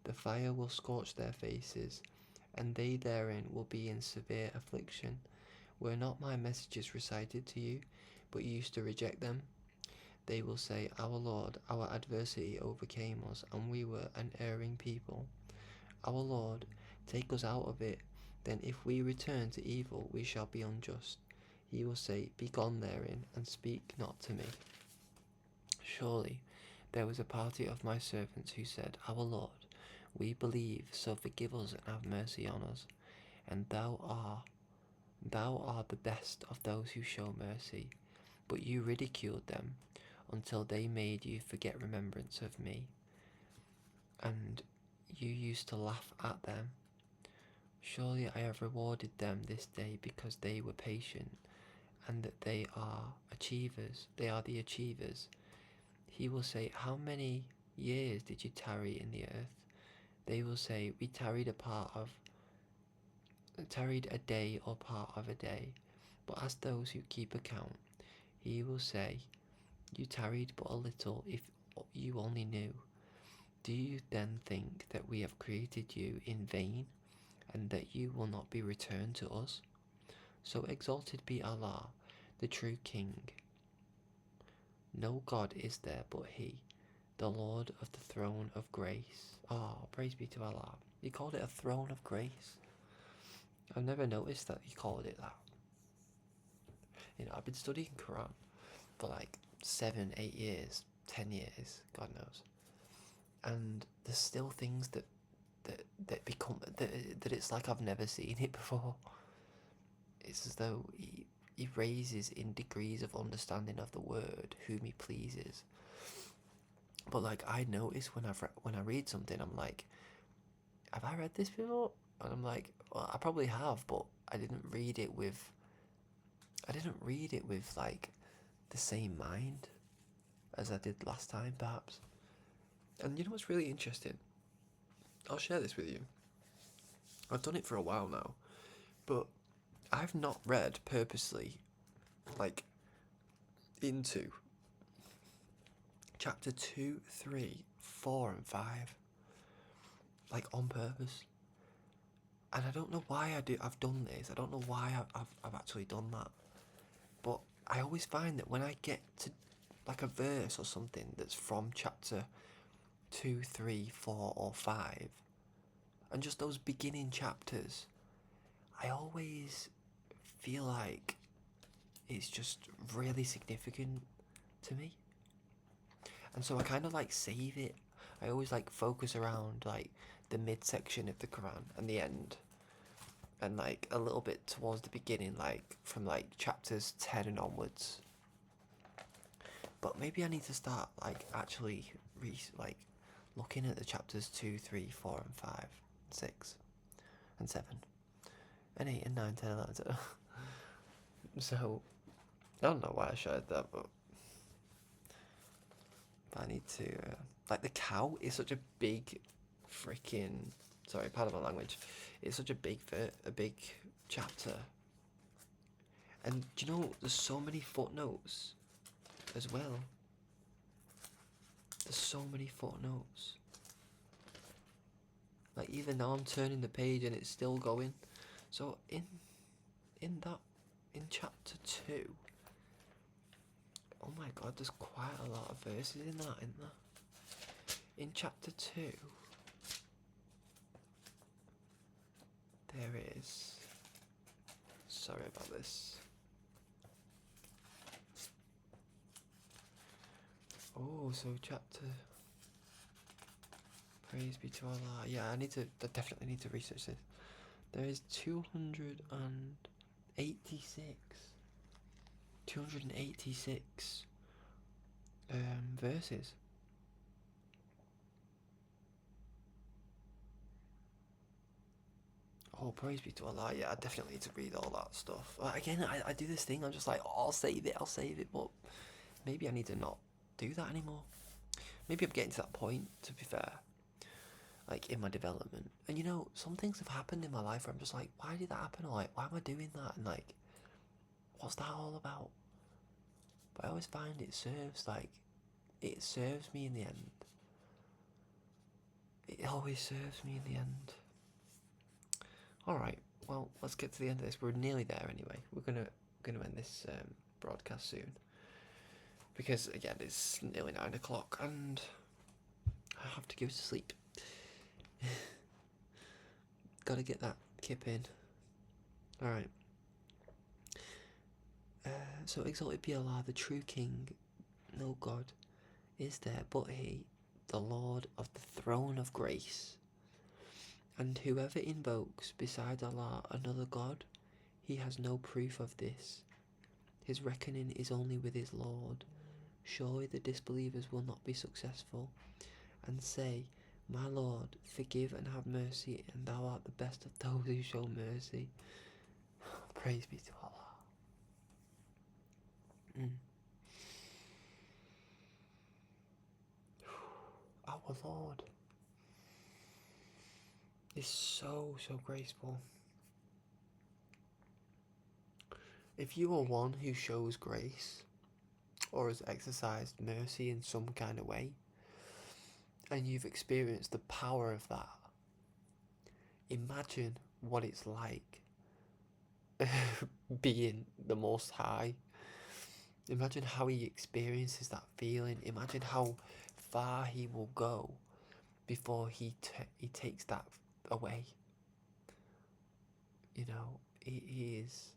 [SPEAKER 1] The fire will scorch their faces, and they therein will be in severe affliction. Were not my messages recited to you, but you used to reject them? They will say, Our Lord, our adversity overcame us, and we were an erring people. Our Lord, take us out of it. Then if we return to evil, we shall be unjust. He will say, Begone therein, and speak not to me. Surely there was a party of my servants who said, Our Lord, we believe, so forgive us and have mercy on us. And thou art the best of those who show mercy. But you ridiculed them until they made you forget remembrance of me. And you used to laugh at them. Surely I have rewarded them this day because they were patient, and that they are achievers. They are the achievers. He will say, How many years did you tarry in the earth? They will say, We tarried a day or part of a day. But as those who keep account, he will say, You tarried but a little, if you only knew. Do you then think that we have created you in vain, and that you will not be returned to us? So exalted be Allah, the true King. No God is there but He, the Lord of the throne of grace. Praise be to Allah. He called it a throne of grace. I've never noticed that he called it that. I've been studying Quran for like 7, 8 years, 10 years, God knows. And there's still things that it's like I've never seen it before. It's as though he raises in degrees of understanding of the word whom he pleases. But like I notice when I read something, I'm like, have I read this before? And I'm like, well, I probably have, but I didn't read it with like the same mind as I did last time, perhaps. And you know what's really interesting? I'll share this with you. I've done it for a while now, but I've not read purposely, like, into chapter 2, 3, 4, and 5, like on purpose. And I don't know why I've done this. I don't know why I've actually done that. But I always find that when I get to like a verse or something that's from chapter 2, 3, 4, or 5, and just those beginning chapters, I always feel like it's just really significant to me. And so I kind of like save it. I always like focus around like the midsection of the Quran and the end, and like a little bit towards the beginning, like from like chapters 10 and onwards. But maybe I need to start like actually looking at the chapters 2, 3, 4, and 5, 6, and 7, and 8, and 9, 10, 11. So I don't know why I shared that, but I need to. Like the cow is such a big, freaking. Sorry, pardon my language. It's such a big chapter. And do you know there's so many footnotes as well. There's so many footnotes. Like even now I'm turning the page and it's still going. So in chapter 2, oh my god, there's quite a lot of verses in that, isn't there? In chapter 2, there is, sorry about this. Oh, so chapter, praise be to Allah. Yeah, I definitely need to research this. There is 286 verses. Oh, praise be to Allah. Yeah, I definitely need to read all that stuff. Again, I do this thing, I'm just like, oh, I'll save it, but maybe I need to not do that anymore. Maybe I'm getting to that point, to be fair, like in my development. And you know, some things have happened in my life where I'm just like, why did that happen? Or like, why am I doing that? And like, what's that all about? But I always find it serves me in the end. It always serves me in the end. Alright, well, let's get to the end of this. We're nearly there anyway. We're gonna end this broadcast soon. Because again, it's nearly 9 o'clock and I have to go to sleep. Gotta get that kip in. Alright. So exalted be Allah, the true King. No God is there but He, the Lord of the throne of grace. And whoever invokes beside Allah another God, he has no proof of this. His reckoning is only with his Lord. Surely the disbelievers will not be successful. And say, my Lord, forgive and have mercy, and thou art the best of those who show mercy. Praise be to Allah. Our Lord is so graceful. If you are one who shows grace or has exercised mercy in some kind of way, and you've experienced the power of that, imagine what it's like being the Most High. Imagine how He experiences that feeling. Imagine how far He will go before He takes that away. You know, He is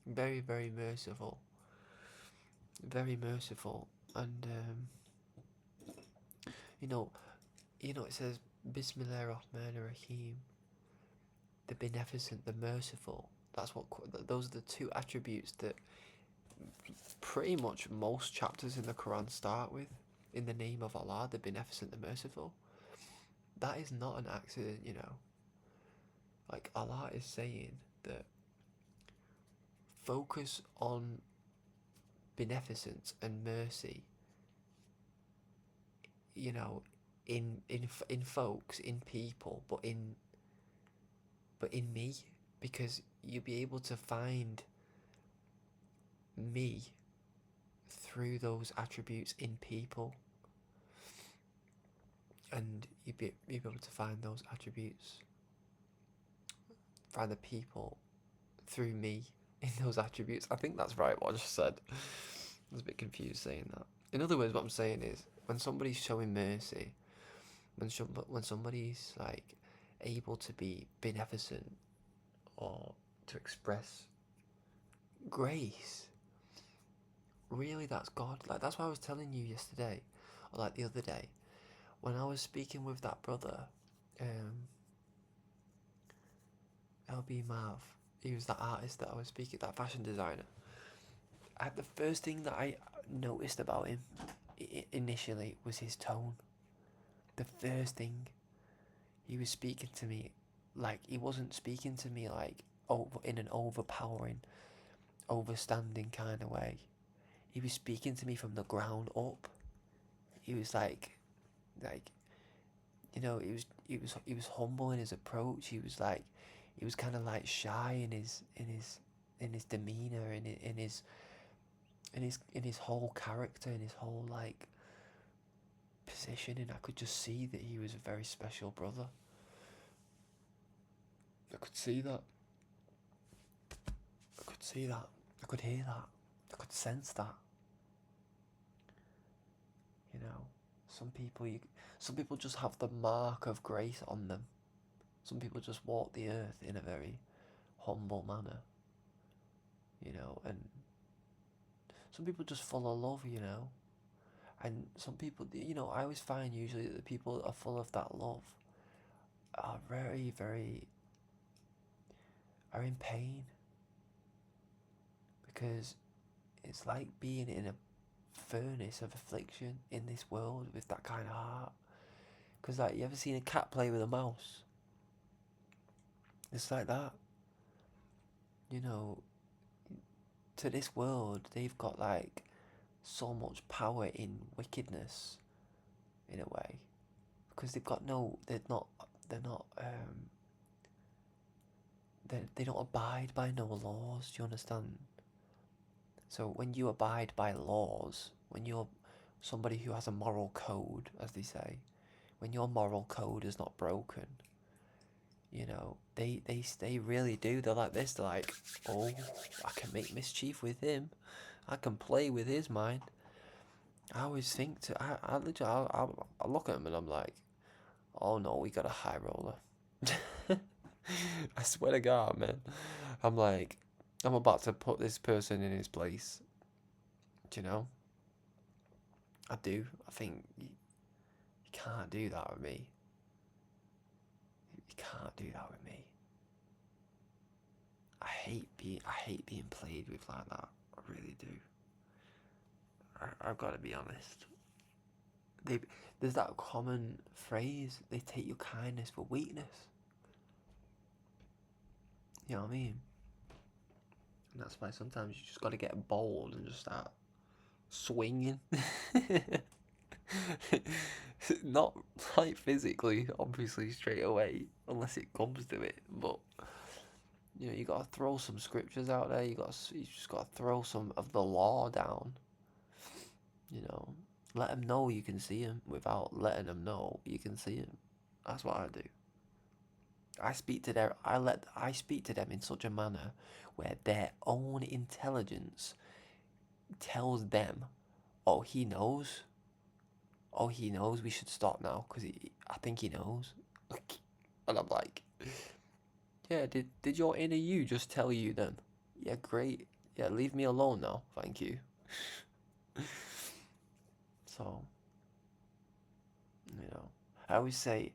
[SPEAKER 1] very, very merciful. Very merciful. And you know it says Bismillah Rahman Rahim, the beneficent, the merciful. Those are the two attributes that pretty much most chapters in the Quran start with. In the name of Allah, the beneficent, the merciful. That is not an accident, you know. Like, Allah is saying that focus on beneficence and mercy, you know, in folks, in people, but in me, because you'll be able to find me through those attributes in people, and you'll be able to find those attributes, find the people through me in those attributes. I think that's right what I just said. I was a bit confused saying that. In other words, what I'm saying is, when somebody's showing mercy, when somebody's like able to be beneficent or to express grace, really, that's God. Like, that's what I was telling you yesterday, or like the other day, when I was speaking with that brother, LB Mav. He was that artist that I was speaking, that fashion designer. The first thing that I noticed about him initially was his tone. The first thing, he was speaking to me like, he wasn't speaking to me like in an overpowering, overstanding kind of way. He was speaking to me from the ground up. He was like, you know, he was humble in his approach. He was kind of like shy in his demeanor, in his in his whole character, in his whole like positioning, I could just see that he was a very special brother. I could see that. I could see that. I could hear that. I could sense that. You know, some people just have the mark of grace on them. Some people just walk the earth in a very humble manner. You know, and some people just full of love. You know, and some people, you know, I always find usually that the people that are full of that love are very, very are in pain, because it's like being in a furnace of affliction in this world with that kind of heart. Because like, you ever seen a cat play with a mouse? It's like that. You know, to this world, they've got like so much power in wickedness, in a way, because they've got no, they're not, they don't abide by no laws. Do you understand? So when you abide by laws, when you're somebody who has a moral code, as they say, when your moral code is not broken, you know, they really do. They're like this. They're like, oh, I can make mischief with him. I can play with his mind. I always think I literally, I look at him and I'm like, oh no, we got a high roller. I swear to God, man. I'm like, I'm about to put this person in his place. Do you know? I do. I think you can't do that with me. You can't do that with me. I hate being played with like that. I really do. I've got to be honest. There's that common phrase, they take your kindness for weakness. You know what I mean? And that's why sometimes you just got to get bold and just start swinging. Not like physically, obviously, straight away, unless it comes to it. But you know, you got to throw some scriptures out there. You just got to throw some of the law down. You know, let them know you can see him without letting them know you can see him. That's what I do. I speak to them in such a manner where their own intelligence tells them, "Oh, he knows. Oh, he knows. We should stop now because I think he knows." And I'm like, "Yeah, did your inner you just tell you then? Yeah, great. Yeah, leave me alone now. Thank you." So, you know, I always say,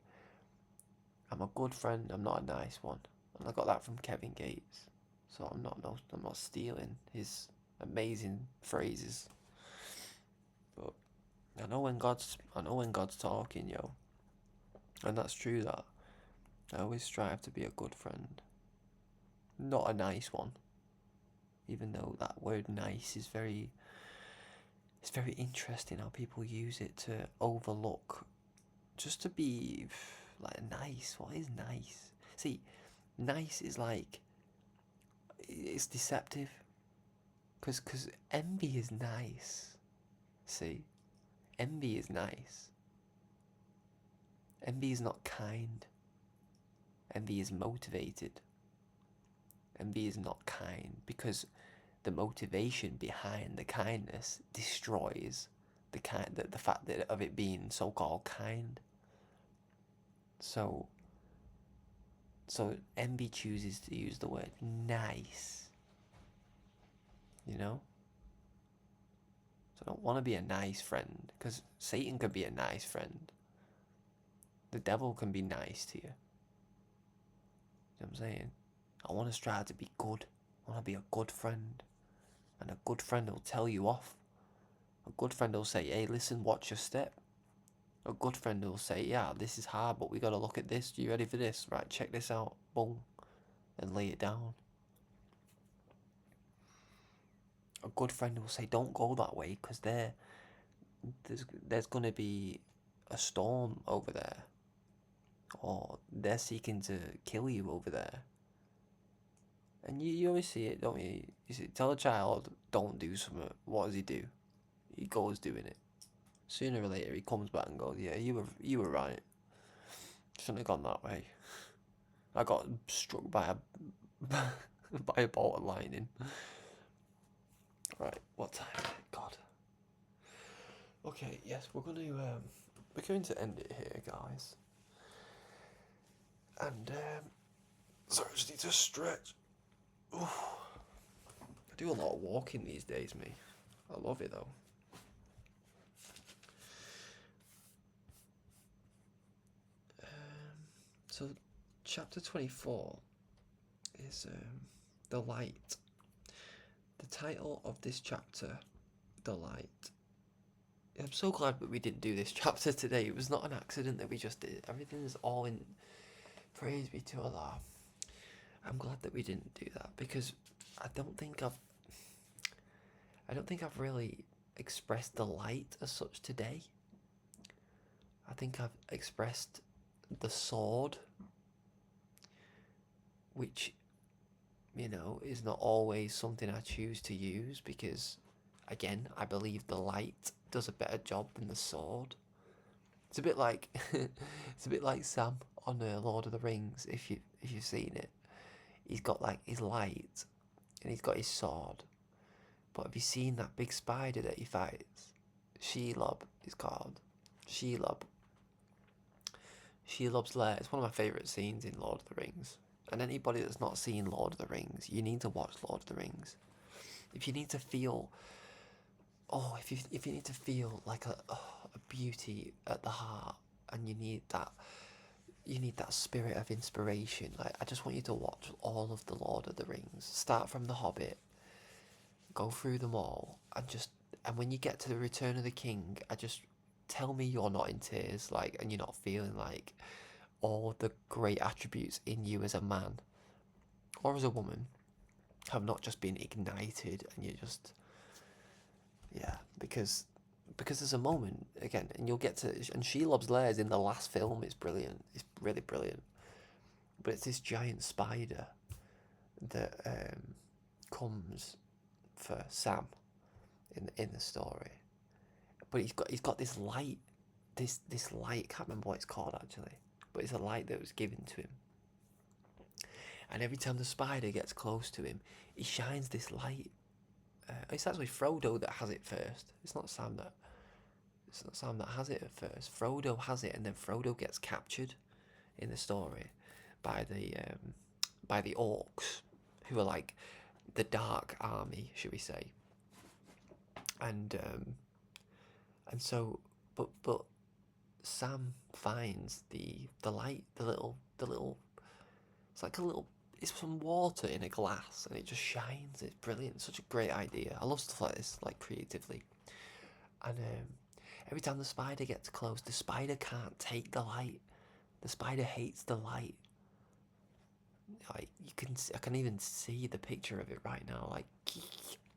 [SPEAKER 1] I'm a good friend, I'm not a nice one. And I got that from Kevin Gates. So I'm not stealing his amazing phrases. But I know when God's talking, yo. And that's true that I always strive to be a good friend. Not a nice one. Even though that word nice is it's very interesting how people use it to overlook, just to be like nice. What is nice? See, nice is like, it's deceptive, because envy is nice. See, envy is nice. Envy is not kind. Envy is motivated. Envy is not kind, because the motivation behind the kindness destroys the fact that of it being so-called kind. So envy chooses to use the word nice. You know? So I don't want to be a nice friend, because Satan can be a nice friend. The devil can be nice to you. You know what I'm saying? I want to strive to be good. I want to be a good friend. And a good friend will tell you off. A good friend will say, hey, listen, watch your step. A good friend will say, yeah, this is hard, but we got to look at this. You ready for this? Right, check this out. Boom. And lay it down. A good friend will say, don't go that way, because there's going to be a storm over there. Or they're seeking to kill you over there.
[SPEAKER 2] And you always see it, don't you? You see, tell a child, don't do something. What does he do? He goes doing it. Sooner or later, he comes back and goes, "Yeah, you were right. Shouldn't have gone that way. I got struck by a by a bolt of lightning." Right, what time is it? God. Okay, yes, we're going to end it here, guys. And sorry, I just need to stretch. Oof. I do a lot of walking these days, me. I love it though. So, chapter 24 is The Light. The title of this chapter, The Light. I'm so glad that we didn't do this chapter today. It was not an accident that we just did. Everything is all in. Praise be to Allah. I'm glad that we didn't do that because I don't think I've really expressed the light as such today. I think I've expressed the sword, which, is not always something I choose to use because, again, I believe the light does a better job than the sword. It's a bit like Sam on Lord of the Rings. If you've seen it, he's got like his light and he's got his sword. But have you seen that big spider that he fights? Shelob is called. Shelob. Shelob's lair. It's one of my favourite scenes in Lord of the Rings. And anybody that's not seen Lord of the Rings, you need to watch Lord of the Rings. If you need to feel, if you need to feel like a beauty at the heart, and you need that spirit of inspiration. Like, I just want you to watch all of the Lord of the Rings. Start from the Hobbit, go through them all, and when you get to the Return of the King, tell me you're not in tears, like, and you're not feeling like all the great attributes in you as a man or as a woman have not just been ignited, and you just, yeah, because there's a moment again, and you'll get to, and Shelob's lair is in the last film. It's brilliant. It's really brilliant. But it's this giant spider that comes for Sam in the story. But he's got this light, this light. Can't remember what it's called actually, but it's a light that was given to him. And every time the spider gets close to him, he shines this light. It's actually Frodo that has it first. It's not Sam that has it at first. Frodo has it, and then Frodo gets captured in the story by the orcs, who are like the dark army, should we say? And so, but Sam finds the light, the little. It's like a little. It's some water in a glass, and it just shines. It's brilliant. It's such a great idea. I love stuff like this, like creatively. And every time the spider gets close, the spider can't take the light. The spider hates the light. Like, I can even see the picture of it right now.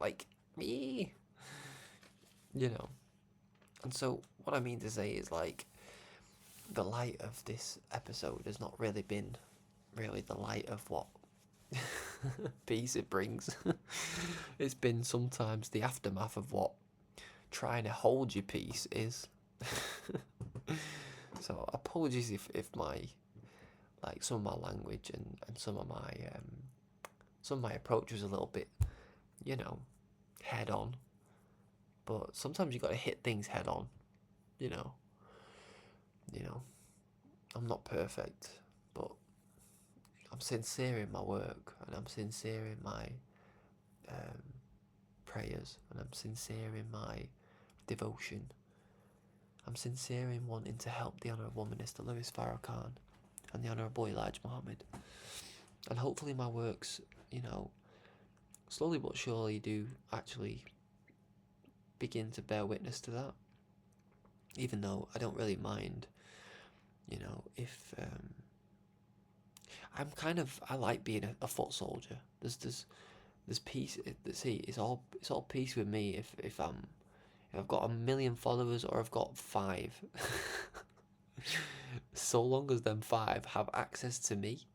[SPEAKER 2] Like me, And so what I mean to say is, like, the light of this episode has not really been really the light of what peace it brings. It's been sometimes the aftermath of what trying to hold your peace is. So apologies if my, like, some of my language and some of my approach was a little bit, head on. But sometimes you got to hit things head on, you know. I'm not perfect, but I'm sincere in my work, and I'm sincere in my prayers, and I'm sincere in my devotion. I'm sincere in wanting to help the Honourable Minister Louis Farrakhan and the Honourable Elijah Muhammad. And hopefully my works, slowly but surely do actually begin to bear witness to that. Even though I don't really mind, if I like being a foot soldier. There's peace. See, it's all peace with me if I've got 1 million followers or I've got 5. So long as them 5 have access to me,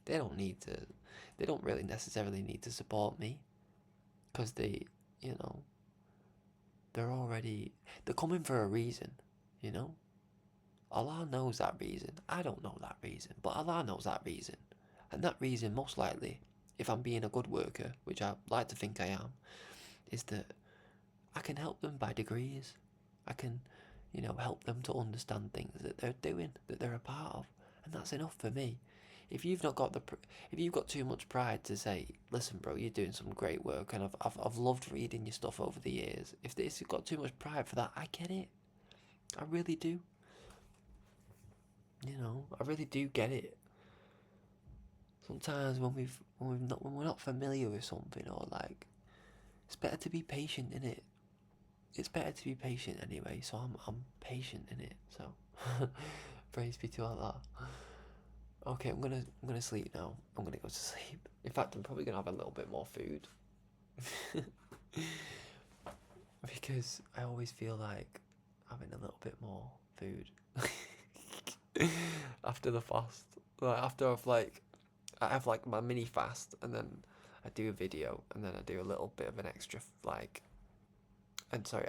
[SPEAKER 2] they don't need to. they don't really necessarily need to support me, because they, you know, they're coming for a reason, you know. Allah knows that reason. I don't know that reason, but Allah knows that reason. And that reason, most likely, if I'm being a good worker, which I like to think I am, is that I can help them by degrees. I can, you know, help them to understand things that they're doing, that they're a part of. And that's enough for me. If you've got too much pride to say, listen, bro, you're doing some great work, and I've loved reading your stuff over the years. If you've got too much pride for that, I get it. I really do. You know, I really do get it. Sometimes when we're not familiar with something, or like, it's better to be patient in it. It's better to be patient anyway. So I'm patient in it. So praise be to Allah. Okay, I'm gonna sleep now. I'm gonna go to sleep. In fact, I'm probably gonna have a little bit more food because I always feel like having a little bit more food after the fast. Like after I have like my mini fast, and then I do a video, and then I do a little bit of an extra I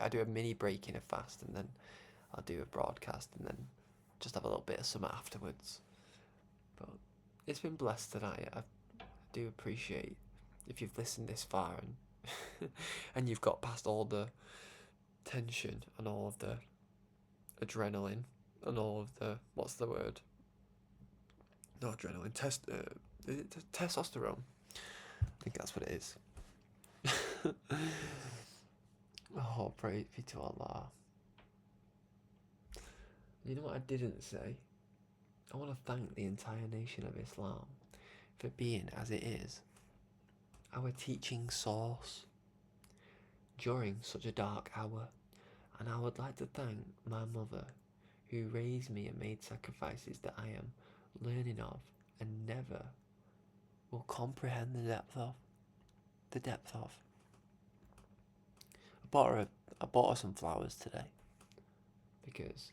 [SPEAKER 2] do a mini break in a fast, and then I'll do a broadcast, and then just have a little bit of summer afterwards. But it's been blessed tonight. I do appreciate if you've listened this far, and and you've got past all the tension and all of the adrenaline and all of the, what's the word? Not adrenaline, testosterone. I think that's what it is. Oh, praise be to Allah. You know what I didn't say? I want to thank the entire nation of Islam for being as it is, our teaching source during such a dark hour. And I would like to thank my mother, who raised me and made sacrifices that I am learning of and never will comprehend the depth of. I bought her some flowers today, because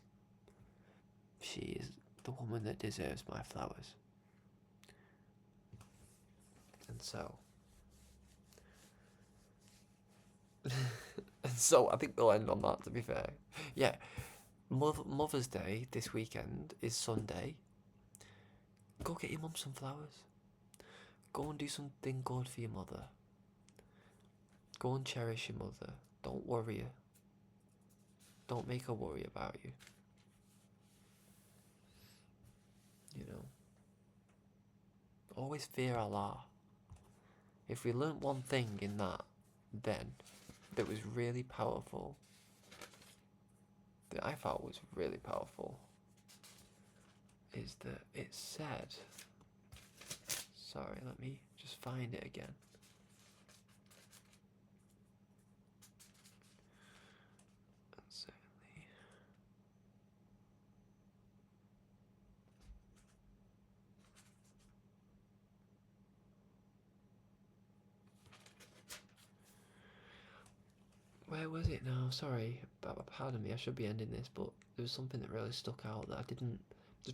[SPEAKER 2] she is the woman that deserves my flowers. And so I think we'll end on that, to be fair. Yeah, Mother's Day this weekend is Sunday. Go get your mum some flowers. Go and do something good for your mother. Go and cherish your mother. Don't worry her. Don't make her worry about you. You know. Always fear Allah. If we learnt one thing in that then, that was really powerful, that I thought was really powerful, is that it said, sorry, let me just find it again. Where was it now? Sorry, pardon me, I should be ending this, but there was something that really stuck out that I didn't,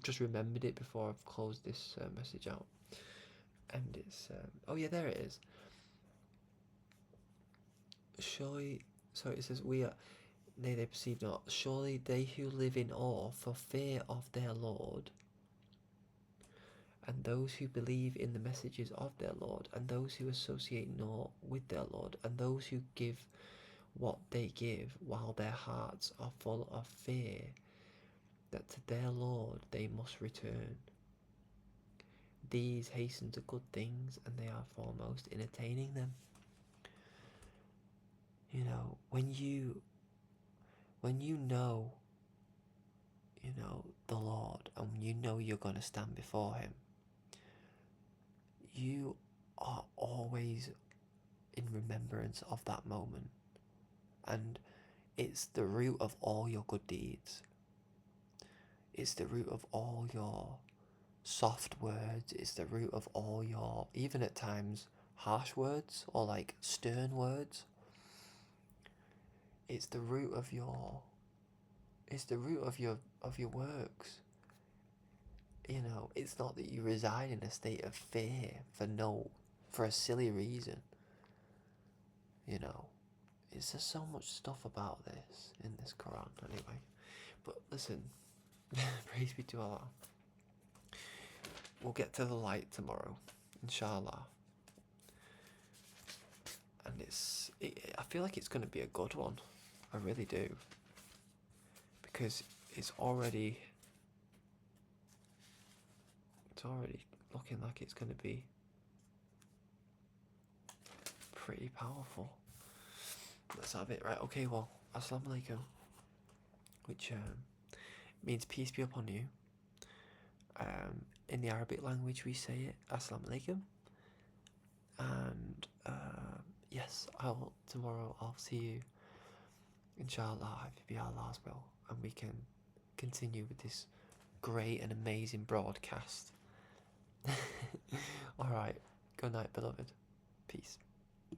[SPEAKER 2] just remembered it before I've closed this message out. And it's, oh yeah, there it is. Surely, so it says, nay, they perceive not, surely they who live in awe for fear of their Lord, and those who believe in the messages of their Lord, and those who associate not with their Lord, and those who give what they give while their hearts are full of fear that to their Lord they must return. These hasten to good things, and they are foremost in attaining them. You know, when you know, the Lord, and you know you're going to stand before Him, you are always in remembrance of that moment. And it's the root of all your good deeds. It's the root of all your soft words. It's the root of all your, even at times, harsh words or like stern words. It's the root of your works. You know, it's not that you reside in a state of fear for a silly reason. You know, it's just so much stuff about this in this Quran anyway. But listen, praise be to Allah. We'll get to the light tomorrow, inshallah. And I feel like it's going to be a good one. I really do. Because it's already looking like it's going to be pretty powerful. Let's have it. Right, okay, well, Assalamu alaikum, which means peace be upon you. In the Arabic language we say it, Assalamu alaikum. And yes, tomorrow I'll see you, inshallah, if it be Allah's will, and we can continue with this great and amazing broadcast. Alright, good night, beloved. Peace.